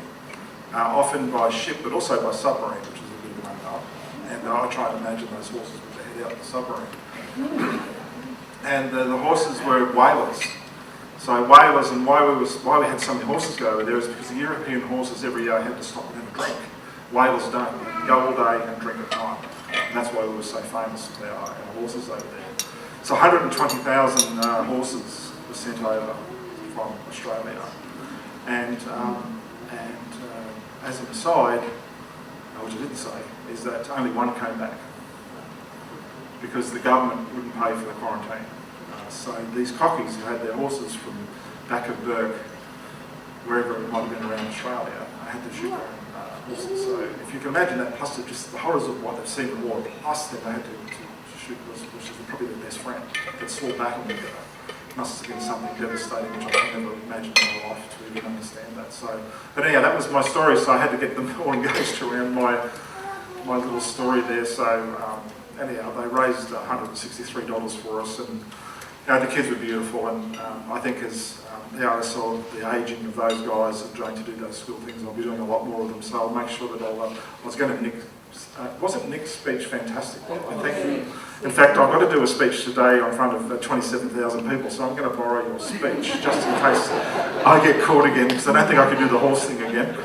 often by ship but also by submarine, which is a bit of an unknown. And I try to imagine those horses with their head out the submarine. And the horses were whalers. So whalers, and why we had so many horses go over there is because the European horses every year had to stop and have a drink. Whalers don't. They can go all day and drink at night. And that's why we were so famous with our horses over there. So 120,000 horses were sent over from Australia. And as an aside, which I didn't say, is that only one came back because the government wouldn't pay for the quarantine. So these cockies who had their horses from back of Burke, wherever it might have been around Australia, had to shoot their own horses. So if you can imagine that, plus just the horrors of what they've seen in war, plus then they had to shoot horses, which is probably their best friend, that swore battle together. Must have been something devastating, which I can never imagine in my life to even understand that. So, but anyhow, that was my story, so I had to get them all engaged around my little story there. So anyhow, they raised $163 for us, and the kids were beautiful, and I think as I saw the ageing of those guys and trying to do those school things, I'll be doing a lot more of them, so I'll make sure that I was going to wasn't Nick's speech fantastic? I think, in fact, I've got to do a speech today in front of 27,000 people, so I'm going to borrow your speech just in case I get caught again, because I don't think I can do the horse thing again.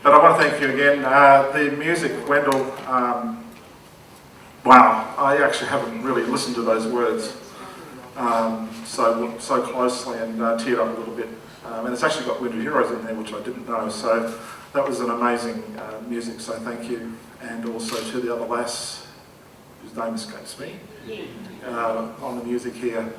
But I want to thank you again. The music, Wendell, wow, I actually haven't really listened to those words so closely and teared up a little bit. And it's actually got Winter Heroes in there, which I didn't know. So that was an amazing music, so thank you. And also to the other lass, whose name escapes me, on the music here.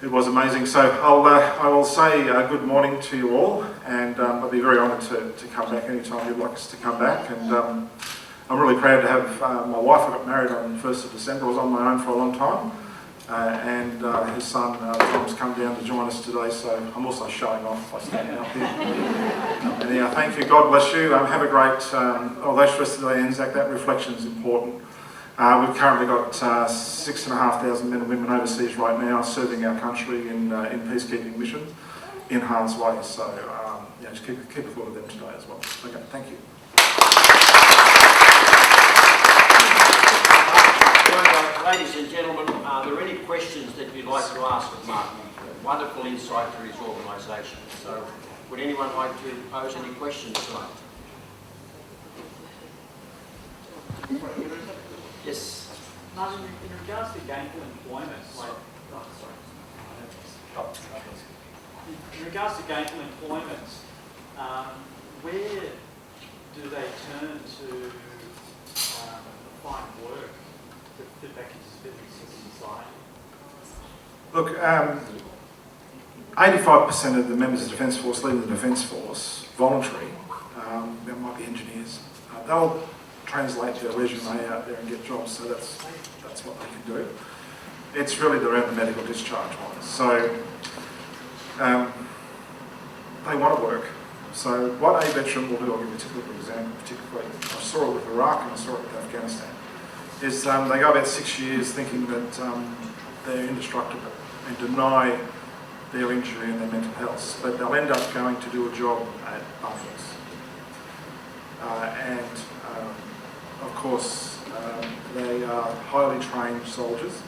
It was amazing. So I will say good morning to you all, and I'd be very honoured to come back anytime you'd like us to come back. And I'm really proud to have my wife. I got married on the 1st of December. I was on my own for a long time. And his son Tom's come down to join us today, so I'm also showing off by standing up here. And yeah, thank you, God bless you. Have a great, that's Strathfield ANZAC, that reflection is important. We've currently got 6,500 men and women overseas right now serving our country in peacekeeping missions in harm's way, so just keep a thought of them today as well. Okay, thank you. Ladies and gentlemen, are there any questions that you'd like to ask of Martin? Wonderful insight to his organisation. So, would anyone like to pose any questions tonight? Yes. Martin, in regards to gainful employment, in regards to gainful employment, where do they turn to find work to fit back into society? Look, 85% of the members of the Defence Force leaving the Defence Force, voluntary, there might be engineers, they'll translate their resume out there and get jobs, so that's what they can do. It's really around the medical discharge ones. So they want to work. So what a veteran will do, I'll give you a typical example, particularly, I saw it with Iraq and I saw it with Afghanistan, is they go about 6 years thinking that they're indestructible and deny their injury and their mental health, but they'll end up going to do a job at Bunnings. Of course, they are highly trained soldiers,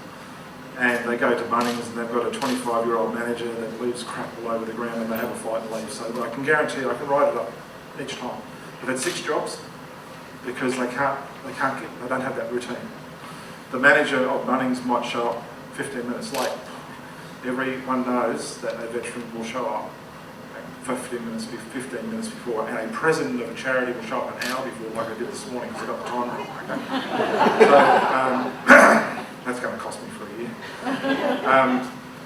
and they go to Bunnings and they've got a 25-year-old manager that leaves crap all over the ground and they have a fight and leave. So I can guarantee you, I can write it up each time. They've had 6 jobs because they don't have that routine. The manager of Bunnings might show up 15 minutes late. Everyone knows that a veteran will show up 15 minutes before, and a president of a charity will show up an hour before, like I did this morning, because I got the time wrong. Okay? So that's going to cost me for a year.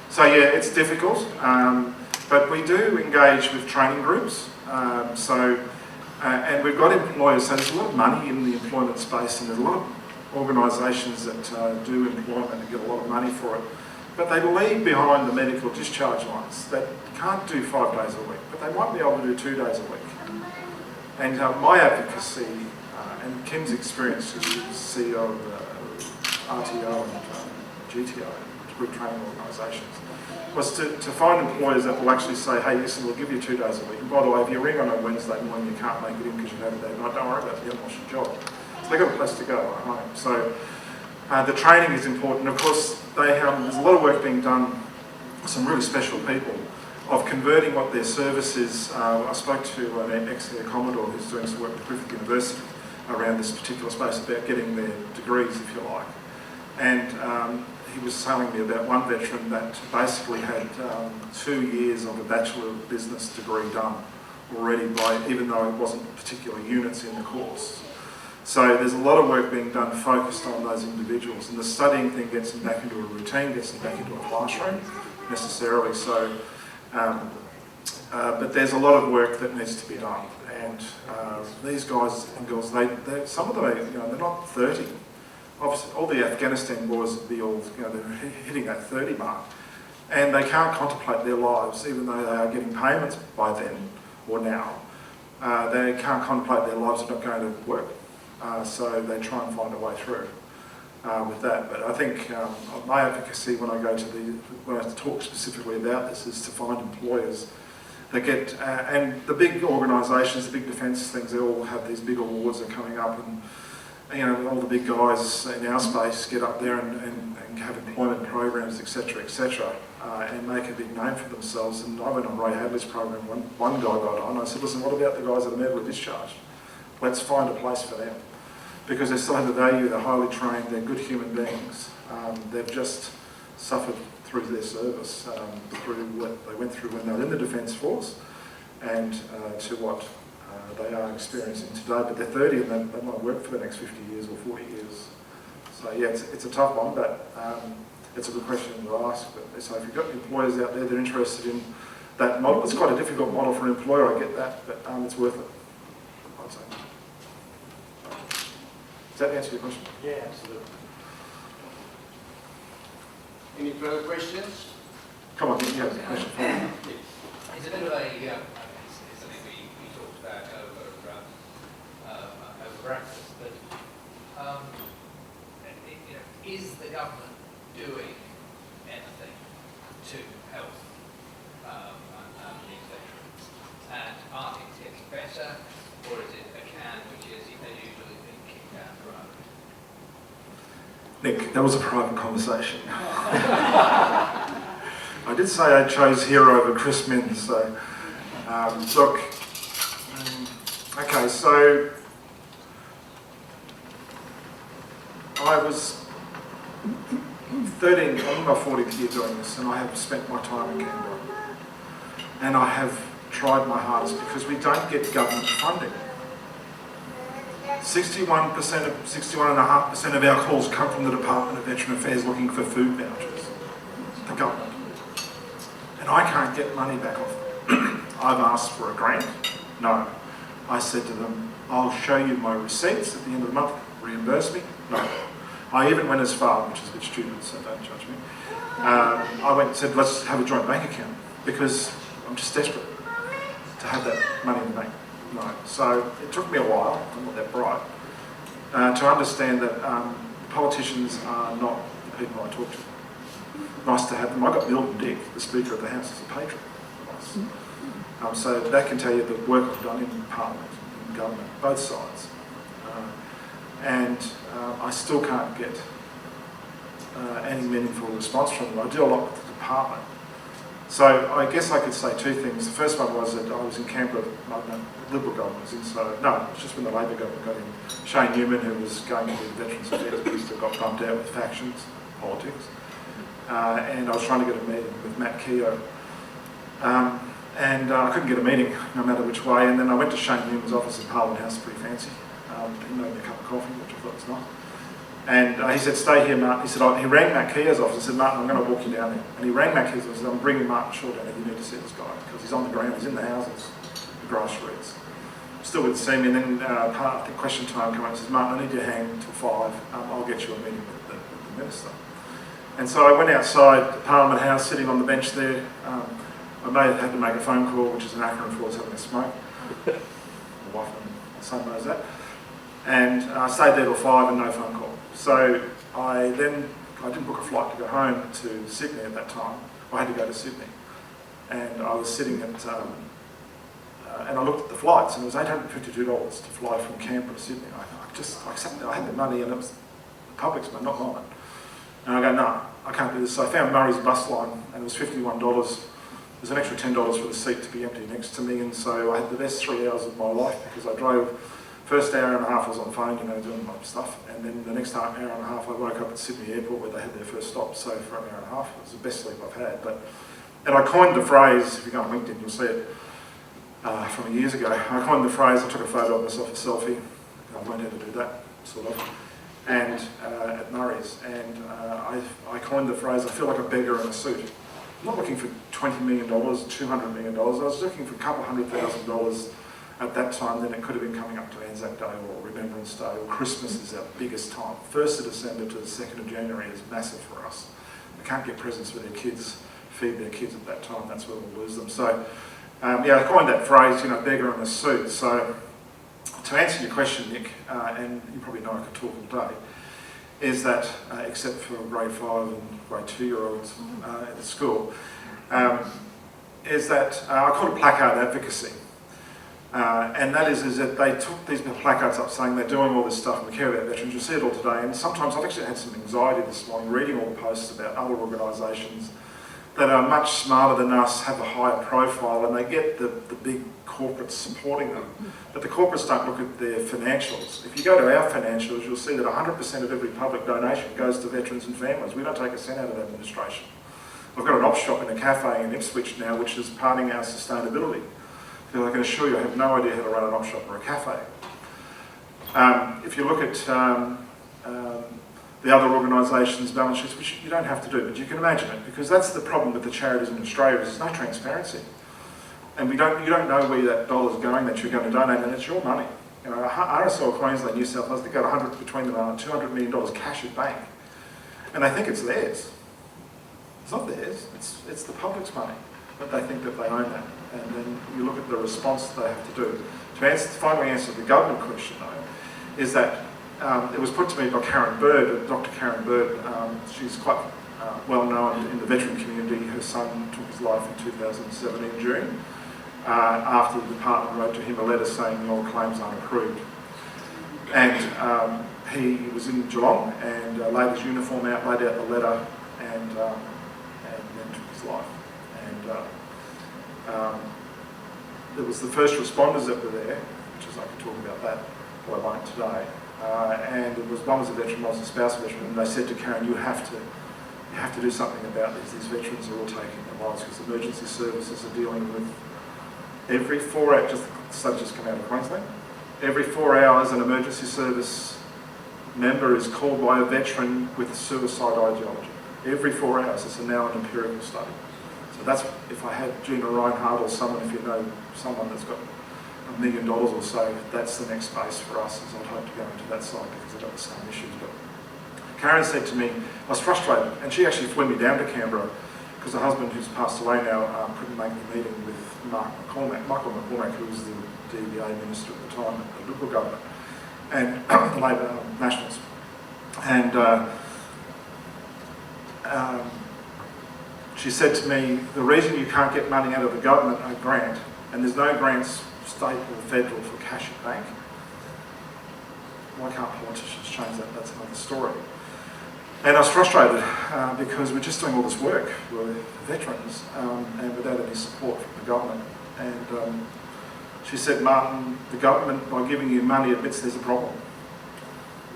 So yeah, it's difficult, but we do engage with training groups. And we've got employers, so there's a lot of money in the employment space, and there's a lot of organisations that do employment and get a lot of money for it. But they leave behind the medical discharge ones that can't do 5 days a week, but they might be able to do 2 days a week. And my advocacy, and Kim's experience, who's CEO of RTO and GTO, group training organisations, was to find employers that will actually say, hey, listen, we'll give you 2 days a week. And by the way, if you ring on a Wednesday morning, you can't make it in because you've had a day night, don't worry about it, you haven't lost your job. So they've got a place to go at home. So the training is important. Of course, there's a lot of work being done, some really special people, of converting what their service is. I spoke to an ex-Air Commodore who's doing some work with Griffith University around this particular space about getting their degrees, if you like. And he was telling me about one veteran that basically had 2 years of a Bachelor of Business degree done already, even though it wasn't particular units in the course. So there's a lot of work being done focused on those individuals, and the studying thing gets them back into a routine, gets them back into a classroom necessarily. So, but there's a lot of work that needs to be done, and these guys and girls, some of them are, they're not 30. Obviously, all the Afghanistan boys would be all, they're hitting that 30 mark, and they can't contemplate their lives, even though they are getting payments by then or now. They can't contemplate their lives of not going to work. So they try and find a way through with that. But I think my advocacy when I talk specifically about this is to find employers that get, and the big organisations, the big defence things, they all have these big awards that are coming up, and all the big guys in our space get up there and have employment programs, etc., and make a big name for themselves. And I went on Ray Hadley's program, one guy got on, I said, listen, what about the guys that are medically discharged? Let's find a place for them. Because they still have the value, they're highly trained, they're good human beings. They've just suffered through their service, through what they went through when they were in the Defence Force, and to what they are experiencing today. But they're 30 and they might work for the next 50 years or 40 years. So yeah, it's a tough one, but it's a good question to ask. But so if you've got employers out there that are interested in that model, it's quite a difficult model for an employer, I get that, but it's worth it, I'd say. Does that answer your question? Yeah, absolutely. Any further questions? Come on, you have a question for me. It's a bit of a, it's something we talked about over breakfast, but is the government doing anything to help these veterans? And are things getting better, or is it a can which is usually being kicked down the road? Nick, that was a private conversation. I did say I chose Hero over Chris Min, so look, okay, so I was 13, I'm in my 40th year doing this, and I have spent my time in Canberra, and I have tried my hardest because we don't get government funding. 61.5% of our calls come from the Department of Veteran Affairs looking for food vouchers, the government. And I can't get money back off them. I've asked for a grant. No. I said to them, I'll show you my receipts at the end of the month, reimburse me. No. I even went as far, which is a bit stupid, so don't judge me. I went and said, let's have a joint bank account because I'm just desperate to have that money in the bank. No. So it took me a while, I'm not that bright, to understand that politicians are not the people I talk to. Nice to have them. I got Milton Dick, the Speaker of the House, as a patron. Nice. So that can tell you the work I've done in Parliament, in government, both sides. And I still can't get any meaningful response from them. I do a lot with the department. So I guess I could say two things. The first one was that I was in Canberra, the Liberal government was in, so no, it was just when the Labor government got in. Shane Newman, who was going to be the Veterans Affairs Minister, got bumped out with factions, politics. And I was trying to get a meeting with Matt Keogh. And I couldn't get a meeting, no matter which way. And then I went to Shane Newman's office in Parliament House, pretty fancy. He made me a cup of coffee, which I thought was nice. And he said, stay here, Martin. He said, he rang Matt Keogh's office and said, Martin, I'm going to walk you down there. And he rang Matt Keogh's office and said, I'm bringing Martin Shaw down there. You need to see this guy because he's on the ground, he's in the houses, the grassroots. Still wouldn't see me. And then I think question time came up and says, Martin, I need you to hang until 5. I'll get you a meeting with the minister. And so I went outside the Parliament House, sitting on the bench there. I may have had to make a phone call, which is an acronym for having a smoke. My wife and son knows that. And I stayed there till 5 and no phone call. So I then I didn't book a flight to go home to Sydney at that time. I had to go to Sydney. And I was sitting at, and I looked at the flights, and it was $852 to fly from Canberra to Sydney. I had the money, and it was the public's money, not mine. And I go, no, I can't do this. So I found Murray's bus line, and it was $51. There's an extra $10 for the seat to be empty next to me, and so I had the best 3 hours of my life because I drove. First hour and a half I was on the phone, doing my stuff, and then the next hour and a half I woke up at Sydney Airport where they had their first stop. So for an hour and a half, it was the best sleep I've had. And I coined the phrase, if you go on LinkedIn, you'll see it from years ago. I coined the phrase, I took a photo of myself, a selfie. I learned how to do that, sort of, and at Murray's. And I coined the phrase, I feel like a beggar in a suit. I'm not looking for $20 million, $200 million. I was looking for a couple $100,000 at that time. Then it could have been coming up to ANZAC Day or Remembrance Day, or Christmas is our biggest time. 1st of December to the 2nd of January is massive for us. They can't get presents for their kids, feed their kids at that time. That's where we'll lose them. So, I coined that phrase, beggar in a suit. So, to answer your question, Nick, and you probably know I could talk all day, is that, except for grade 5 and grade 2-year-olds at the school, is that I call it placard advocacy. And that is that they took these placards up saying they're doing all this stuff and we care about veterans. You'll see it all today. And sometimes I've actually had some anxiety this morning reading all the posts about other organisations that are much smarter than us, have a higher profile, and they get the big corporates supporting them. But the corporates don't look at their financials. If you go to our financials, you'll see that 100% of every public donation goes to veterans and families. We don't take a cent out of administration. I've got an op shop in a cafe in Ipswich now, which is parting our sustainability. Because I can assure you I have no idea how to run an op shop or a cafe. If you look at the other organisations' balance sheets, which you don't have to do, but you can imagine it, because that's the problem with the charities in Australia, is there's no transparency. And you don't know where that dollar's going that you're going to donate, and it's your money. RSL Queensland, New South Wales, they've got between them $200 million cash at bank. And they think it's theirs. It's not theirs, it's the public's money. But they think that they own that. And then you look at the response that they have to do. To finally answer the government question, though, is that it was put to me by Karen Bird, Dr. Karen Bird. She's quite well known in the veteran community. Her son took his life in 2007 in June, after the department wrote to him a letter saying your claims aren't approved. And he was in Geelong and laid his uniform out, laid out the letter, and then took his life. And there was the first responders that were there, which is I could talk about that, but I won't today. And it was one was a veteran, one was a spouse veteran, and they said to Karen, you have to do something about this. These veterans are all taking their lives because emergency services are dealing with every 4 hours. Just the study just come out of Queensland. Every 4 hours, an emergency service member is called by a veteran with suicide ideology. Every 4 hours. It's now an empirical study. So that's, if I had Gina Reinhardt or someone, if you know someone that's got $1 million or so, that's the next space for us, as I'd hope to go into that side because they've got the same issues. But Karen said to me, I was frustrated, and she actually flew me down to Canberra because her husband, who's passed away now, couldn't make the meeting with Michael McCormack, who was the DBA minister at the time, the Liberal government, and the Labor Nationals. And she said to me, the reason you can't get money out of the government, a grant, and there's no grants, state or federal, for cash at bank. Why can't politicians change that? That's another story. And I was frustrated because we're just doing all this work with veterans and without any support from the government. And she said, Martin, the government, by giving you money, admits there's a problem.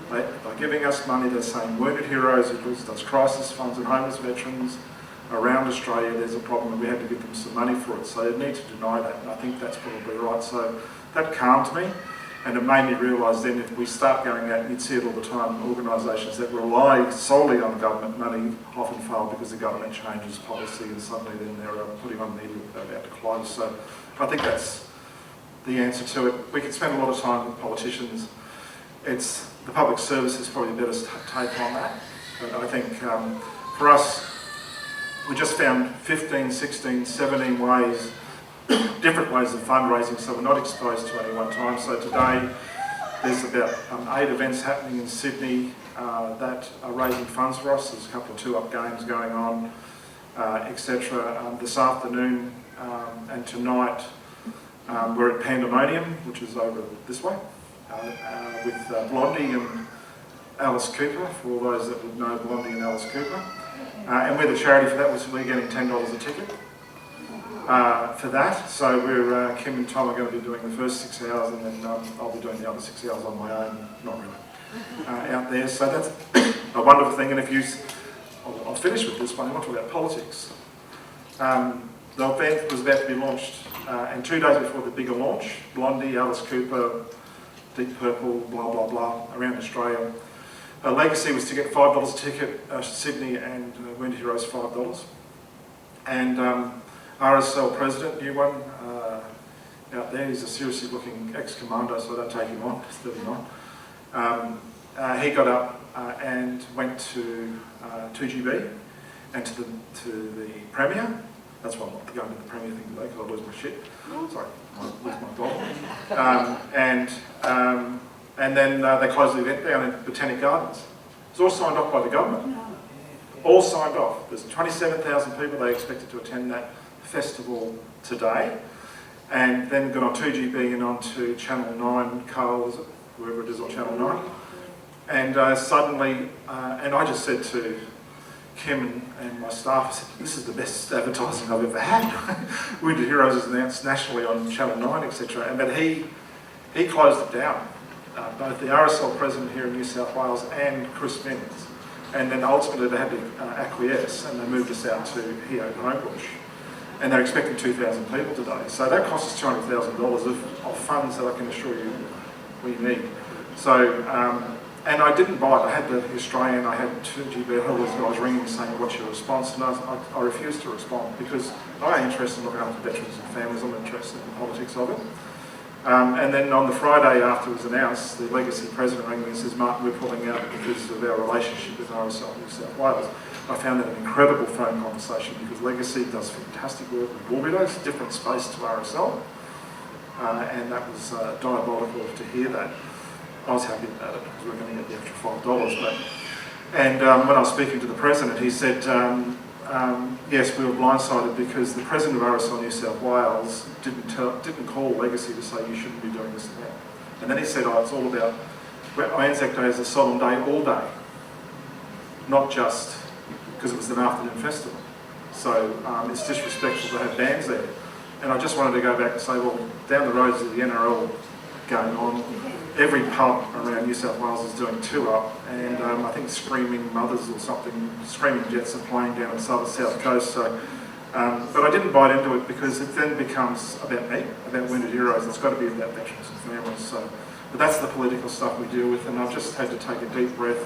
By giving us money, they're saying wounded heroes, it does crisis funds and homeless veterans around Australia, there's a problem and we had to give them some money for it. So they need to deny that, and I think that's probably right. So that calmed me, and it made me realise then if we start going out, and you'd see it all the time, organisations that rely solely on government money often fail because the government changes policy and suddenly then they're putting on media about to close. So I think that's the answer to it. We could spend a lot of time with politicians. It's the public service is probably the better take on that. But I think for us, we just found 15, 16, 17 ways, different ways of fundraising, so we're not exposed to any one time. So today, There's about 8 events happening in Sydney that are raising funds for us. There's a couple of 2-up games going on, etc. This afternoon and tonight we're at Pandemonium, which is over this way, with Blondie and Alice Cooper, for all those that would know Blondie and Alice Cooper. And we're the charity for that, we're getting $10 a ticket for that. So we're, Kim and Tom are going to be doing the first 6 hours, and then I'll be doing the other 6 hours on my own, not really, out there. So that's a wonderful thing. And if you, I'll finish with this one, I want to talk about politics. The event was about to be launched, and 2 days before the bigger launch, Blondie, Alice Cooper, Deep Purple, blah, blah, blah, around Australia. Legacy was to get $5 a ticket, Sydney and Wounded Heroes $5. And RSL president, new one, out there, he's a seriously looking ex-commando, so I don't take him on, he's 39. He got up and went to 2GB and to the Premier. That's why I'm not going to the Premier thing today, because I'll lose my shit. Sorry, I'll lose my bottle. And then they closed the event down in Botanic Gardens. It's all signed off by the government. All signed off. There's 27,000 people they expected to attend that festival today. And then got on 2GB and onto Channel 9, Carl, is it? Whoever it is on Channel 9. And suddenly, and I just said to Kim and my staff, I said, this is the best advertising I've ever had. Wounded Heroes is announced nationally on Channel 9, etc. And but he closed it down. Both the RSL president here in New South Wales and Chris Minns. And then ultimately they had to acquiesce, and they moved us out to here at Homebush. And they're expecting 2,000 people today. So that cost us $200,000 of funds that I can assure you we need. So, and I didn't buy it. I had the Australian, I had 2GB holders, and I was ringing saying, what's your response? And I refused to respond, because I'm interested in looking after veterans and families. I'm interested in the politics of it. And then on the Friday after it was announced, the Legacy president rang me and says, Martin, we're pulling out because of our relationship with RSL New South Wales. I found that an incredible phone conversation, because Legacy does fantastic work with War Widows, different space to RSL, and that was diabolical to hear that. I was happy about it, because we were going to get the extra $5. And when I was speaking to the president, he said, yes, we were blindsided because the president of RSL New South Wales didn't call Legacy to say you shouldn't be doing this event. And then he said, oh, it's all about, ANZAC Day is a solemn day all day, not just because it was an afternoon festival. So it's disrespectful to have bands there. And I just wanted to go back and say, well, down the roads of the NRL going on, every pub around New South Wales is doing 2-up, and I think Screaming Mothers or something, Screaming Jets are playing down on the south coast. So, but I didn't bite into it, because it then becomes about me, about Wounded Heroes. It's got to be about veterans and families. So, but that's the political stuff we deal with, and I've just had to take a deep breath,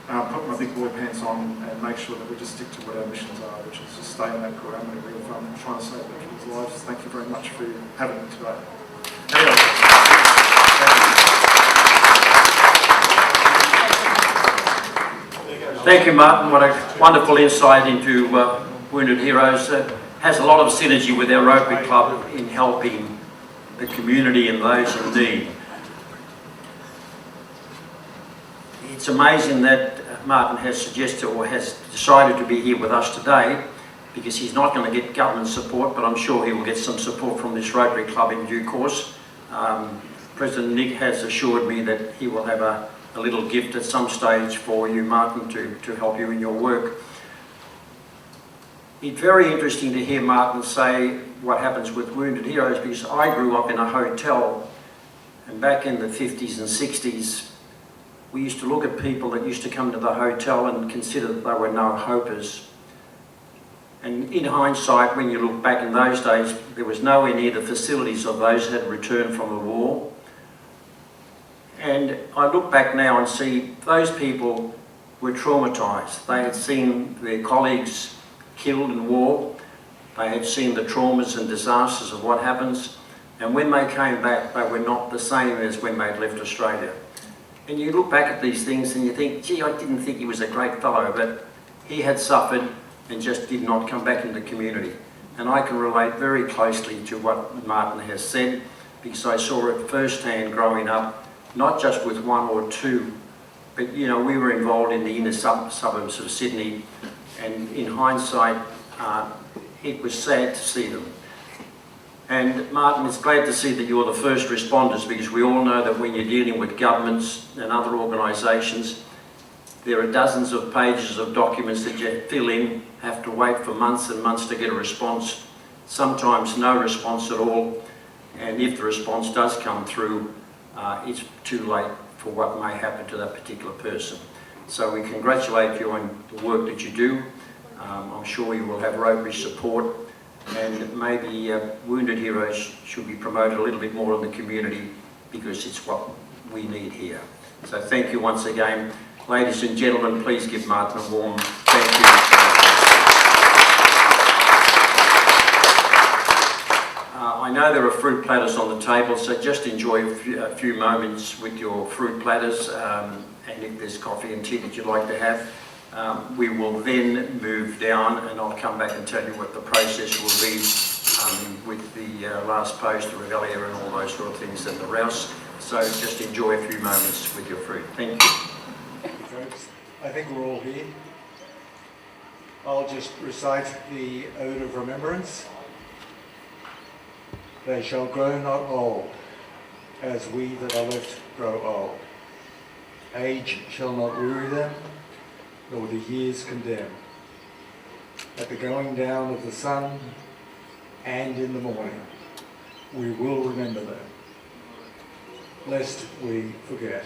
put my big boy pants on, and make sure that we just stick to what our missions are, which is just stay in that parameter of trying to save veterans' lives. Thank you very much for having me today. Anyway. Thank you, Martin. What a wonderful insight into Wounded Heroes. Has a lot of synergy with our Rotary Club in helping the community and those in need. It's amazing that Martin has suggested or has decided to be here with us today, because he's not going to get government support, but I'm sure he will get some support from this Rotary Club in due course. President Nick has assured me that he will have a little gift at some stage for you, Martin, to help you in your work. It's very interesting to hear Martin say what happens with Wounded Heroes, because I grew up in a hotel, and back in the 50s and 60s, we used to look at people that used to come to the hotel and consider that they were no-hopers. And in hindsight, when you look back in those days, there was nowhere near the facilities of those that had returned from the war. And I look back now and see those people were traumatised. They had seen their colleagues killed in war. They had seen the traumas and disasters of what happens. And when they came back, they were not the same as when they'd left Australia. And you look back at these things and you think, gee, I didn't think he was a great fellow, but he had suffered and just did not come back into the community. And I can relate very closely to what Martin has said, because I saw it firsthand growing up not just with one or two, but you know, we were involved in the inner suburbs of Sydney, and in hindsight, it was sad to see them. And Martin, it's glad to see that you're the first responders, because we all know that when you're dealing with governments and other organisations, there are dozens of pages of documents that you fill in, have to wait for months and months to get a response, sometimes no response at all, and if the response does come through, it's too late for what may happen to that particular person. So we congratulate you on the work that you do. I'm sure you will have Rotary support, and maybe Wounded Heroes should be promoted a little bit more in the community, because it's what we need here. So thank you once again. Ladies and gentlemen, please give Martin a warm thank you. I know there are fruit platters on the table, so just enjoy a few moments with your fruit platters, and if there's coffee and tea that you'd like to have. We will then move down, and I'll come back and tell you what the process will be with the last post, the regalia and all those sort of things, and the rouse. So just enjoy a few moments with your fruit. Thank you. Folks, I think we're all here. I'll just recite the Ode of Remembrance. They shall grow not old, as we that are left grow old. Age shall not weary them, nor the years condemn. At the going down of the sun and in the morning, we will remember them, lest we forget.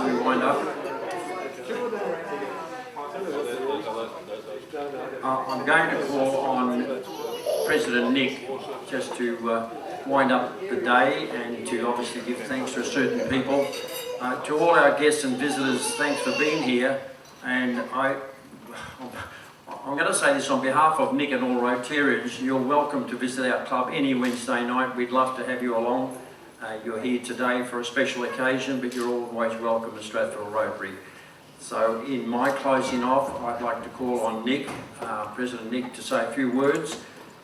we wind up. I'm going to call on President Nick just to wind up the day and to obviously give thanks to certain people. To all our guests and visitors, thanks for being here. And I'm going to say this on behalf of Nick and all Rotarians. You're welcome to visit our club any Wednesday night. We'd love to have you along. You're here today for a special occasion, but you're always welcome to Strathfield Rotary. So in my closing off, I'd like to call on Nick, President Nick, to say a few words.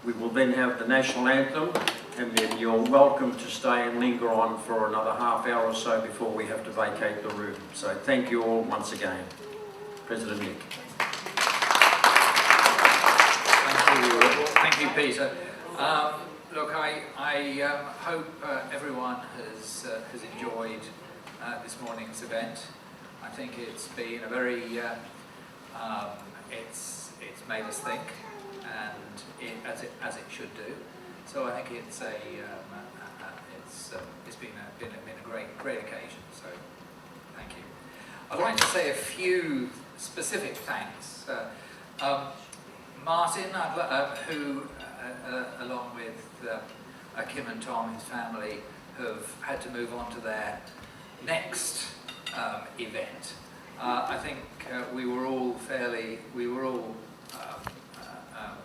We will then have the national anthem, and then you're welcome to stay and linger on for another half hour or so before we have to vacate the room. So thank you all once again. President Nick. Thank you, Peter. Look, I hope everyone has enjoyed this morning's event. I think it's been a very, it's made us think, and as it should do. So I think it's been a great occasion. So thank you. I'd like to say a few specific thanks. Martin, who along with Kim and Tom, his family, have had to move on to their next event. I think we were all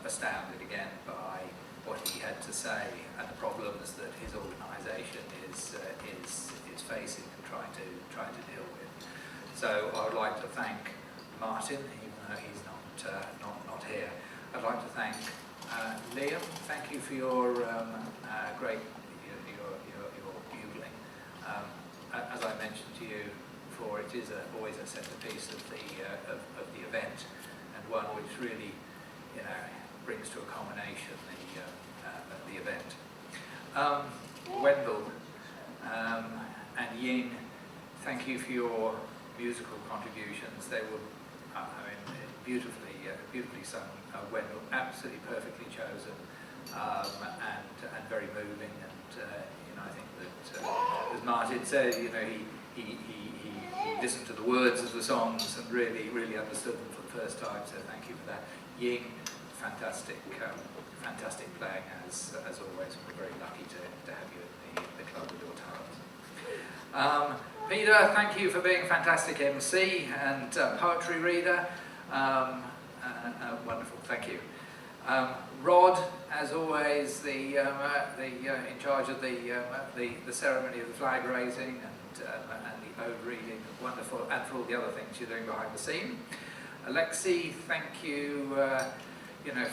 astounded again by what he had to say and the problems that his organisation is facing and trying to deal with. So I would like to thank Martin, even though he's not here. I'd like to thank Liam. Thank you for your great your bugling. As I mentioned to you before, it is always a centrepiece of the event, and one which really, brings to a culmination the event. Wendell and Ying, thank you for your musical contributions. They were, beautifully sung. Wendell, absolutely perfectly chosen, and very moving. And I think that, as Martin said, he listened to the words of the songs and really understood them for the first time. So thank you for that. Ying, fantastic playing as always. We're very lucky to have you at the club with your talent. Peter, thank you for being a fantastic MC and poetry reader. Wonderful, thank you. Rod, as always, in charge of the ceremony of the flag raising and the ode reading, wonderful, and for all the other things you're doing behind the scene. Alexi, thank you,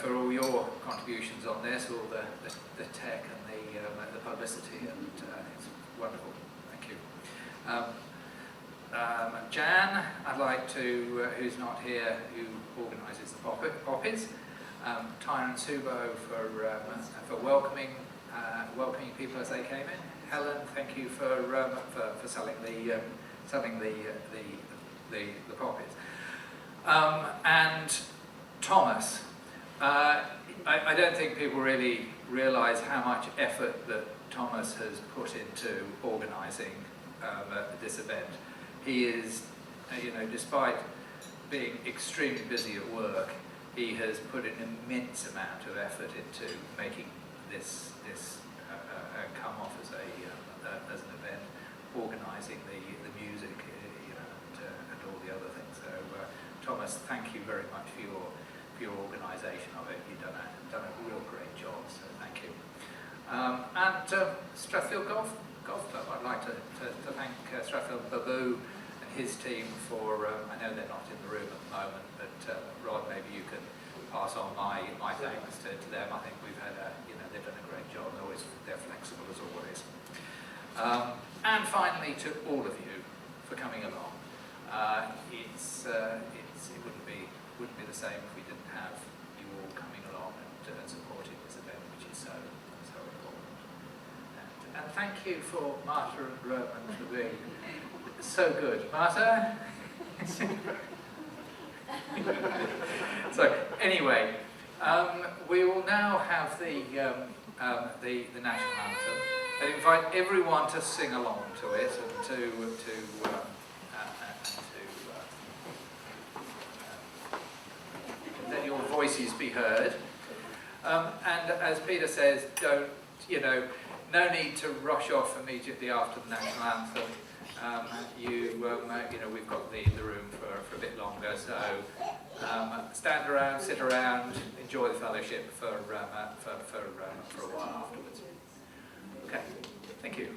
for all your contributions on this, all the tech and the publicity, and it's wonderful. Thank you. Jan, I'd like to, who's not here, who organises the poppies. Tyron Subo for welcoming people as they came in. Helen, thank you for selling the poppies. And Thomas, I don't think people really realise how much effort that Thomas has put into organising this event. He is, despite being extremely busy at work, he has put an immense amount of effort into making this come off as an event, organising the music, and all the other things. So, Thomas, thank you very much for your organisation of it. You've done a real great job. So thank you. And Strathfield Golf Club, I'd like to thank Strathfield Babu and his team for. I know they're not in the room at the moment, but Rod, maybe you can pass on my thanks to them. I think we've had they've done a great job. They're flexible as always. And finally, to all of you for coming along. It wouldn't be the same if we didn't have you all coming along and supporting this event, which is so important. And thank you for Martha and Roman for being so good. Martha? So anyway, we will now have the national anthem. I invite everyone to sing along to it and voices be heard. And as Peter says, don't, no need to rush off immediately after the national anthem. We've got the room for a bit longer, so stand around, sit around, enjoy the fellowship for a while afterwards. Okay, thank you.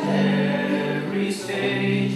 Every stage